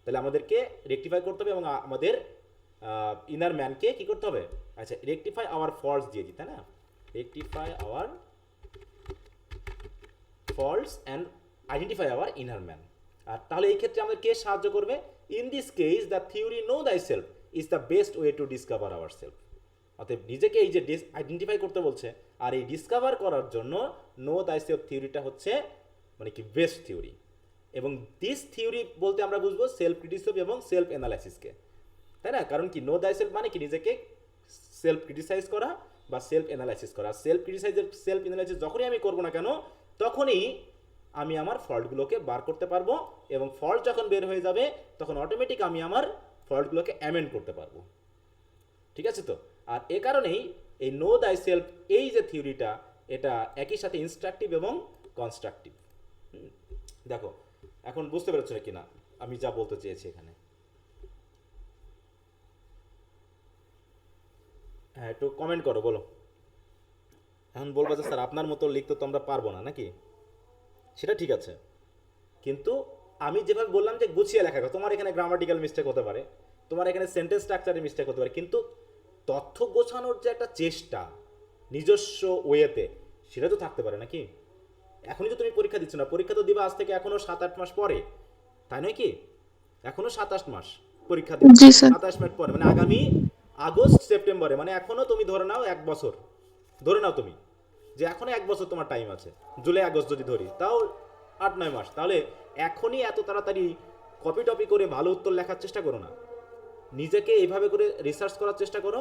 তাহলে আমাদেরকে রেকটিফাই করতে হবে এবং আমাদের ইনার ম্যানকে কি করতে হবে, আচ্ছা রেকটিফাই আওয়ার ফল্টস দিয়ে দিই, তাই না, rectify our faults and identify our inner man. আর তাহলে এই ক্ষেত্রে আমাদের কে সাহায্য করবে? In this case the theory know thyself is the best way to discover our self. অতএব নিজেকে এই যে আইডেন্টিফাই করতে বলছে, আর এই ডিসকভার করার জন্য নো দাই সেলফ থিওরিটা হচ্ছে মানে কি বেস্ট থিওরি। এবং দিস থিওরি বলতে আমরা বুঝবো সেলফ ক্রিটিসিজম এবং সেলফ অ্যানালাইসিসকে, তাই না? কারণ কি নো দাই সেলফ মানে কি নিজেকে সেলফ ক্রিটিসাইজ করা বা সেলফ অ্যানালাইসিস করা। সেলফ ক্রিটিসাইজের সেলফ অ্যানালাইসিস যখনই আমি করবো না কেন, তখনই আমি আমার ফল্টগুলোকে বার করতে পারবো, এবং ফল্ট যখন বের হয়ে যাবে তখন অটোমেটিক আমি আমার ফল্টগুলোকে অ্যামেন্ড করতে পারবো। ঠিক আছে তো? আর এ কারণেই এই নো দাই সেলফ এই যে থিওরিটা, এটা একই সাথে ইনস্ট্রাকটিভ এবং কনস্ট্রাকটিভ। দেখো এখন বুঝতে পেরেছো কি না আমি যা বলতে চেয়েছি এখানে? হ্যাঁ, একটু কমেন্ট করো, বলো। এখন বলবো যে স্যার আপনার মতো লিখতে তো আমরা পারবো না, নাকি? সেটা ঠিক আছে, কিন্তু আমি যেভাবে বললাম যে গুছিয়ে লেখা, তোমার এখানে গ্রামাটিক্যাল মিস্টেক হতে পারে, তোমার এখানে সেন্টেন্স স্ট্রাকচারে মিস্টেক হতে পারে, কিন্তু তথ্য গোছানোর যে একটা চেষ্টা নিজস্ব ওয়েতে, সেটা তো থাকতে পারে নাকি? এখনই তো তুমি পরীক্ষা দিচ্ছ না, পরীক্ষা তো দিবা আজ থেকে এখনো 7-8 মাস পরে, তাই নয় কি? এখনো 7-8 মাস পরীক্ষা দিবে, 27 মাস পরে, মানে আগামী আগস্ট সেপ্টেম্বরে, মানে এখনো তুমি ধরে নাও 1 বছর, ধরে নাও তুমি যে এখনো 1 বছর তোমার টাইম আছে, জুলাই আগস্ট যদি ধরি তাও 8-9 মাস। তাহলে এখনই এত তাড়াতাড়ি কপি টপি করে ভালো উত্তর লেখার চেষ্টা করো না, নিজেকে এইভাবে করে রিসার্চ করার চেষ্টা করো,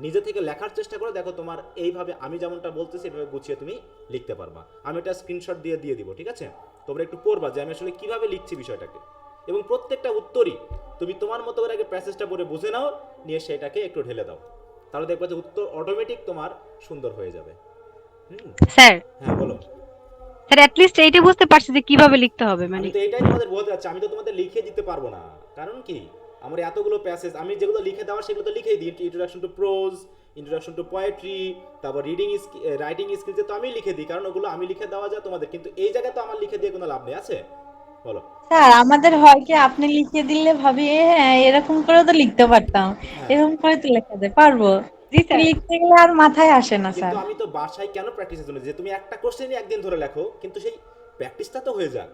নিজে থেকে লেখার চেষ্টা করো। দেখো তোমার এইভাবে আমি যেমনটা বলতেছি এভাবে গুছিয়ে তুমি লিখতে পারবা। আমি একটা স্ক্রিনশট দিয়ে দিব, ঠিক আছে? তোমরা একটু পড়বা যে আমি আসলে কিভাবে লিখছি বিষয়টাকে, এবং প্রত্যেকটা উত্তরই তুমি তোমার মতো করে আগে প্যাসেজটা পড়ে বুঝে নাও, নিয়ে সেটাকে একটু ঢেলে দাও, তাহলে দেখবা যে উত্তর অটোমেটিক তোমার সুন্দর হয়ে যাবে। স্যার, হ্যাঁ বলো। স্যার অ্যাট লিস্ট এইটা বুঝতে পারছি যে কিভাবে লিখতে হবে, মানে আমি তো এটাই তোমাদের বলতে যাচ্ছি, আমি তো তোমাদের লিখে দিতে পারবো না, কারণ কি আমার এতগুলো প্যাসেজ, আমি যেগুলো লিখে দেওয়ার সেগুলো তো লিখেই দিই, introduction to pros, introduction to poetry, তারপর রাইটিং স্কিলসে তো আমি লিখে দিই, কারণ ওগুলো আমি লিখে দেওয়া যায় তোমাদের, কিন্তু এই জায়গায় তো আমার লিখে দিয়ে কোনো লাভ নেই, আছে? বলো। স্যার আমাদের হয় কি আপনি লিখে দিলে ভাবি হ্যাঁ এরকম করে তো লিখতে পারতাম, এরকম করে তো লেখা যায় পারবো, লিখতে গেলে আর মাথায় আসে না স্যার। কিন্তু আমি তো বাসায় কেন প্র্যাকটিসের জন্য যে তুমি একটা কোশ্চেনই একদিন ধরে লেখো, কিন্তু সেই প্র্যাকটিসটা তো হয়ে যাক।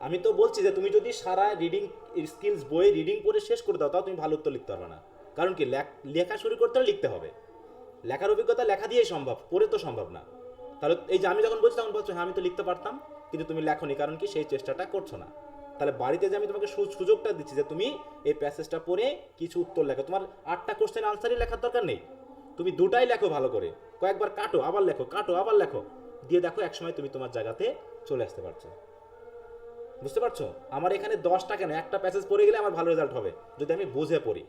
আমি তো বলছি যে তুমি যদি সারা রিডিং স্কিলস বই রিডিং পড়ে শেষ করে দাও তাও তুমি ভালো উত্তর লিখতে পারবে না। কারণ কি, লেখা শুরু করতে হলে লিখতে হবে। লেখার অভিজ্ঞতা লেখা দিয়েই সম্ভব, পড়ে তো সম্ভব না। তাহলে এই যে আমি যখন বলছি তখন বলছো হ্যাঁ আমি তো লিখতে পারতাম, কিন্তু তুমি লেখোনি, কারণ কি সেই চেষ্টাটা করছো না। তাহলে বাড়িতে যে আমি তোমাকে সুযোগটা দিচ্ছি যে তুমি এই প্যাসেজটা পড়ে কিছু উত্তর লেখো, তোমার 8টা কোশ্চেন আনসারই লেখার দরকার নেই, তুমি 2টাই লেখো ভালো করে, কয়েকবার কাটো আবার লেখো, কাটো আবার লেখো, দিয়ে দেখো একসময় তুমি তোমার জায়গাতে চলে আসতে পারছো। বুঝতে পারছো? আমার এখানে 10টা কেন, একটা প্যাসেজ পড়ে গেলে আমার ভালো রেজাল্ট হবে যদি আমি বুঝে পড়ি।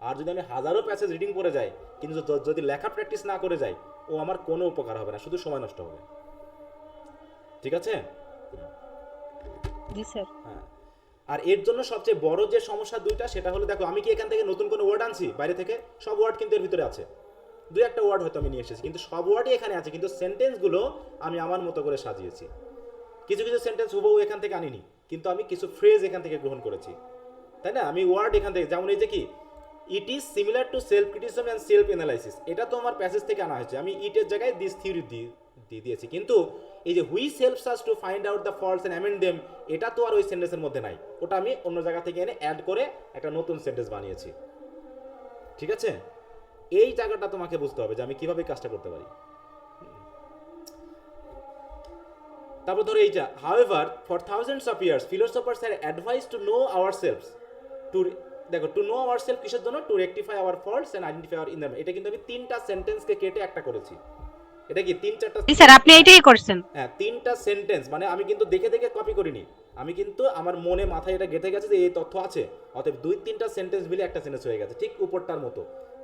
আর যদি আমি হাজারো প্যাসেজ রিডিং করে যাই কিন্তু যদি লেখা প্র্যাকটিস না করে যাই, ও আমার কোনো উপকার হবে না, শুধু সময় নষ্ট হবে। ঠিক আছে? জি স্যার। হ্যাঁ, আর এর জন্য সবচেয়ে বড় যে সমস্যা দুইটা, সেটা হলো দেখো আমি কি এখান থেকে নতুন কোনো ওয়ার্ড আনছি বাইরে থেকে? সব ওয়ার্ড কিন্তু এর ভিতরে আছে, 2-1টা ওয়ার্ড হয়তো আমি নিয়ে এসেছি, কিন্তু সব ওয়ার্ডই এখানে আছে, কিন্তু সেন্টেন্সগুলো আমি আমার মতো করে সাজিয়েছি। কিছু কিছু সেন্টেন্স হুবহু এখান থেকে আনিনি, কিন্তু আমি কিছু ফ্রেজ এখান থেকে গ্রহণ করেছি, তাই না? আমি ওয়ার্ড এখান থেকে, যেমন এই যে কি it is similar to self criticism and self analysis, এটা তো আমার প্যাসেজ থেকে আনা হয়েছে, আমি ইটের জায়গায় দিস থিওরি দিয়ে দিয়েছি। কিন্তু এই যে which helps us to find out the faults and amend them, এটা তো আর ওই সেন্টেন্সের মধ্যে নাই, ওটা আমি অন্য জায়গা থেকে এনে অ্যাড করে একটা নতুন সেন্টেন্স বানিয়েছি। ঠিক আছে? এই জায়গাটা তোমাকে বুঝতে হবে যে আমি কিভাবে কাজটা করতে পারি। তারপর ধরো এইটা, however for thousands of years philosophers have advise to know ourselves to, দেখো টু নো আওয়ারসেলফ কিসের জন্য? To rectify our faults and identify our inner. এটা কিন্তু আমি 3টা সেন্টেন্সকে কেটে একটা করেছি। এটা কি 3-4টা? জি স্যার, আপনি এটাই করছেন। হ্যাঁ, 3টা সেন্টেন্স, মানে আমি কিন্তু দেখে দেখে কপি করিনি, আমি কিন্তু আমার মনে মাথায় এটা গেঁথে গেছে যে এই তথ্য আছে, অতএব 2-3টা সেন্টেন্স মিলে একটা সেন্টেন্স হয়ে গেছে, ঠিক উপরটার মতো।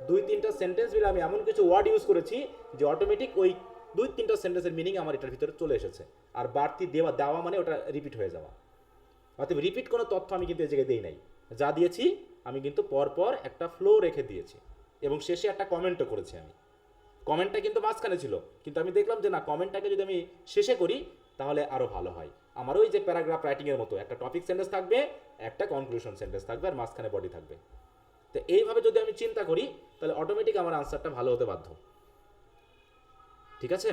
2-3টা সেন্টেন্স মিলে আমি এমন কিছু ওয়ার্ড ইউজ করেছি যে অটোমেটিক ওই 2-3টা সেন্টেন্সের মিনিং আমার এটার ভিতরে চলে এসেছে। আর বাড়তি দেওয়া মানে ওটা রিপিট হয়ে যাওয়া, অতএব রিপিট কোনো তথ্য আমি কিন্তু এই জায়গায় দিই নাই, যা দিয়েছি আমি কিন্তু পরপর একটা ফ্লো রেখে দিয়েছি, এবং শেষে একটা কমেন্টও করেছি। আমি কমেন্টটা কিন্তু মাঝখানে ছিল, কিন্তু আমি দেখলাম যে না, কমেন্টটাকে যদি আমি শেষে করি তাহলে আরও ভালো হয়। আমার ওই যে প্যারাগ্রাফ রাইটিংয়ের মতো একটা টপিক সেন্টেন্স থাকবে, একটা কনক্লুশন সেন্টেন্স থাকবে, আর মাঝখানে বডি থাকবে। তো এইভাবে যদি আমি চিন্তা করি তাহলে অটোমেটিক আমার আনসারটা ভালো হতে বাধ্য। ঠিক আছে?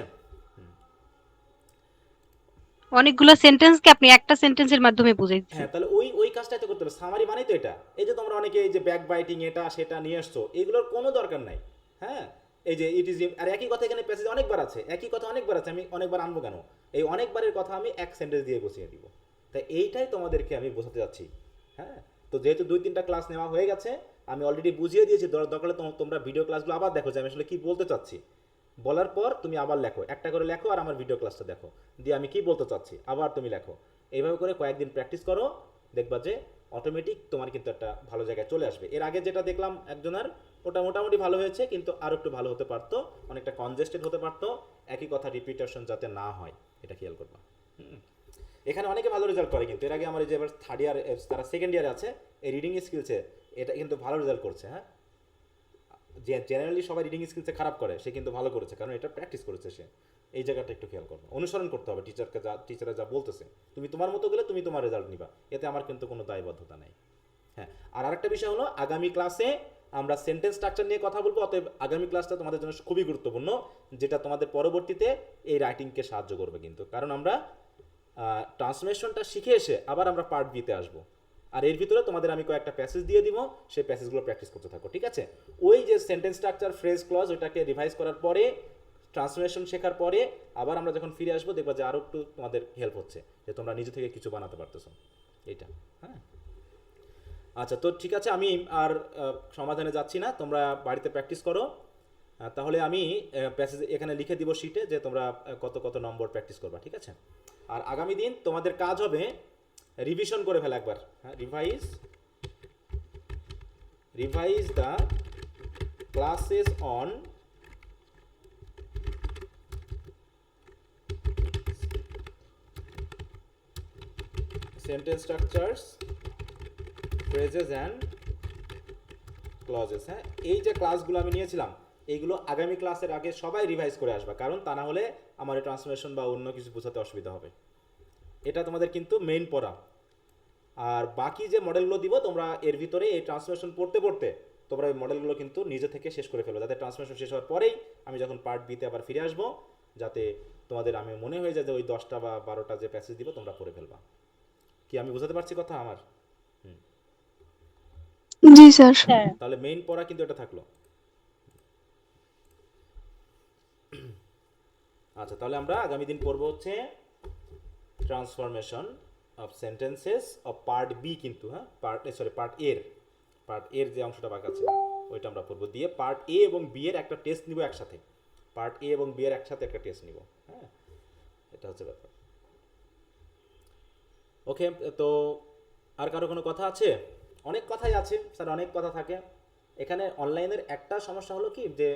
অনেকগুলো সেন্টেন্সকে আপনি একটা সেন্টেন্সের মাধ্যমে বুঝিয়ে দিচ্ছেন। হ্যাঁ, তাহলে ওই কাজটাই তো করতে হবে। সামারি মানেই তো এটা। এই যে তোমরা অনেকে এই যে ব্যাক বাইটিং এটা সেটা নিয়ে আসছো, এগুলোর কোনো দরকার নাই। হ্যাঁ, এই যে ইট ইজ, আর একই কথা এখানে প্যাসেজ অনেকবার আছে, একই কথা অনেকবার আছে, আমি অনেকবার আনবো কেন? এই অনেকবারের কথা আমি এক সেন্টেন্স দিয়ে বসিয়ে দিব। তাই এইটাই তোমাদেরকে আমি বোঝাতে যাচ্ছি। হ্যাঁ, তো যেহেতু 2-3টা ক্লাস নেওয়া হয়ে গেছে, আমি অলরেডি বুঝিয়ে দিয়েছি, দরকার তোমরা ভিডিও ক্লাসগুলো আবার দেখো যে আমি আসলে কি বলতে চাচ্ছি। বলার পর তুমি আবার লেখো, একটা করে লেখো, আর আমার ভিডিও ক্লাসটা দেখো, দিয়ে আমি কি বলতে চাচ্ছি আবার তুমি লেখো। এইভাবে করে কয়েকদিন প্র্যাকটিস করো, দেখবা যে অটোমেটিক তোমার কিন্তু একটা ভালো জায়গায় চলে আসবে। এর আগে যেটা দেখলাম একজনের, ওটা মোটামুটি ভালো হয়েছে, কিন্তু আরও একটু ভালো হতে পারতো, অনেকটা কনজেস্টেড হতে পারতো, একই কথা রিপিটেশন যাতে না হয়, এটা খেয়াল করবা। এখানে অনেকে ভালো রেজাল্ট করে, কিন্তু এর আগে আমার এই যে এবার 3rd ইয়ার, তারা 2nd ইয়ারে আছে, এই রিডিং স্কিলসে এটা কিন্তু ভালো রেজাল্ট করছে। হ্যাঁ, যে জেনারেলি সবাই রিডিং স্কিলসে খারাপ করে, সে কিন্তু ভালো করেছে, কারণ এটা প্র্যাকটিস করেছে সে। এই জায়গাটা একটু খেয়াল করবে, অনুসরণ করতে হবে টিচাররা যা বলতেছে, তুমি তোমার মতো গেলে তুমি তোমার রেজাল্ট নিবা, এতে আমার কিন্তু কোনো দায়বদ্ধতা নেই। হ্যাঁ, আর আরেকটা বিষয় হলো, আগামী ক্লাসে আমরা সেন্টেন্স স্ট্রাকচার নিয়ে কথা বলবো, অতএব আগামী ক্লাসটা তোমাদের জন্য খুবই গুরুত্বপূর্ণ, যেটা তোমাদের পরবর্তীতে এই রাইটিংকে সাহায্য করবে কিন্তু, কারণ আমরা ট্রান্সলেশনটা শিখে এসে আবার আমরা পার্ট বিতে আসবো, আর এর ভিতরে তোমাদের আমি কয়েকটা প্যাসেজ দিয়ে দিব, সেই প্যাসেজগুলো প্র্যাকটিস করতে থাকো। ঠিক আছে? ওই যে সেন্টেন্স স্ট্রাকচার, ফ্রেজ, ক্লজ, ওটাকে রিভাইজ করার পরে, ট্রান্সলেশন শেখার পরে আবার আমরা যখন ফিরে আসবো, দেখবা যে আরও একটু তোমাদের হেল্প হচ্ছে, যে তোমরা নিজে থেকে কিছু বানাতে পারতেছো। এইটা হ্যাঁ, আচ্ছা, তো ঠিক আছে, আমি আর সমাধানে যাচ্ছি না, তোমরা বাড়িতে প্র্যাকটিস করো। তাহলে আমি প্যাসেজ এখানে লিখে দিব শিটে, যে তোমরা কত কত নম্বর প্র্যাকটিস করবা। ঠিক আছে? আর আগামী দিন তোমাদের কাজ হবে রিভিশন করে ফেলা একবার। হ্যাঁ, revise the classes on sentence structures, phrases and clauses. হ্যাঁ, এই যে ক্লাসগুলো আমি নিয়েছিলাম, এইগুলো আগামী ক্লাসের আগে সবাই রিভাইজ করে আসবা, কারণ তা না হলে আমার এই ট্রান্সলেশন বা অন্য কিছু বোঝাতে অসুবিধা হবে। এটা তোমাদের কিন্তু মেইন পড়া। আর বাকি যে মডেলগুলো দিব, তোমরা এর ভিতরে এই ট্রান্সলেশন পড়তে পড়তে তোমরা এই মডেলগুলো কিন্তু নিজে থেকে শেষ করে ফেলো, যাতে ট্রান্সলেশন শেষ হওয়ার পরেই আমি যখন পার্ট বিতে আবার ফিরে আসবো, যাতে তোমাদের আমি মনে হয়ে যায় যে ওই 10টা বা 12টা যে প্যাসেজ দিব তোমরা পড়ে ফেলবা। কি আমি বোঝাতে পারছি কথা আমার? জি স্যার। তাহলে মেইন পড়া কিন্তু এটা থাকলো। আচ্ছা, তাহলে আমরা আগামী দিন পড়বো হচ্ছে transformation of sentences of part B, কিন্তু হ্যাঁ পার্ট এর যে অংশটা বাকি আছে ওইটা আমরা পড়বো, দিয়ে পার্ট এ এবং বি এর একটা টেস্ট নিব একসাথে, পার্ট এ এবং বি এর একসাথে একটা টেস্ট নিব। হ্যাঁ, এটা হচ্ছে ব্যাপার। ওকে, তো আর কারো কোনো কথা আছে? অনেক কথাই আছে স্যার, অনেক কথা থাকে এখানে। অনলাইনের একটা সমস্যা হলো কি, যে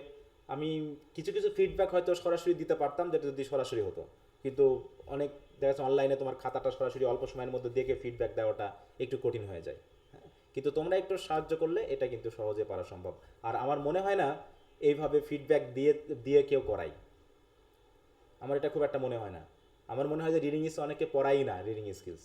আমি কিছু কিছু ফিডব্যাক হয়তো সরাসরি দিতে পারতাম, যেটা যদি সরাসরি হতো, কিন্তু অনেক দেখা যাচ্ছে অনলাইনে তোমার খাতাটা সরাসরি অল্প সময়ের মধ্যে দেখে ফিডব্যাক দেওয়াটা একটু কঠিন হয়ে যায়। হ্যাঁ, কিন্তু তোমরা একটু সাহায্য করলে এটা কিন্তু সহজে পারা সম্ভব। আর আমার মনে হয় না এইভাবে ফিডব্যাক দিয়ে দিয়ে কেউ করাই, আমার এটা খুব একটা মনে হয় না। আমার মনে হয় যে রিডিং ইস অনেকে পড়াই না, রিডিং স্কিলস,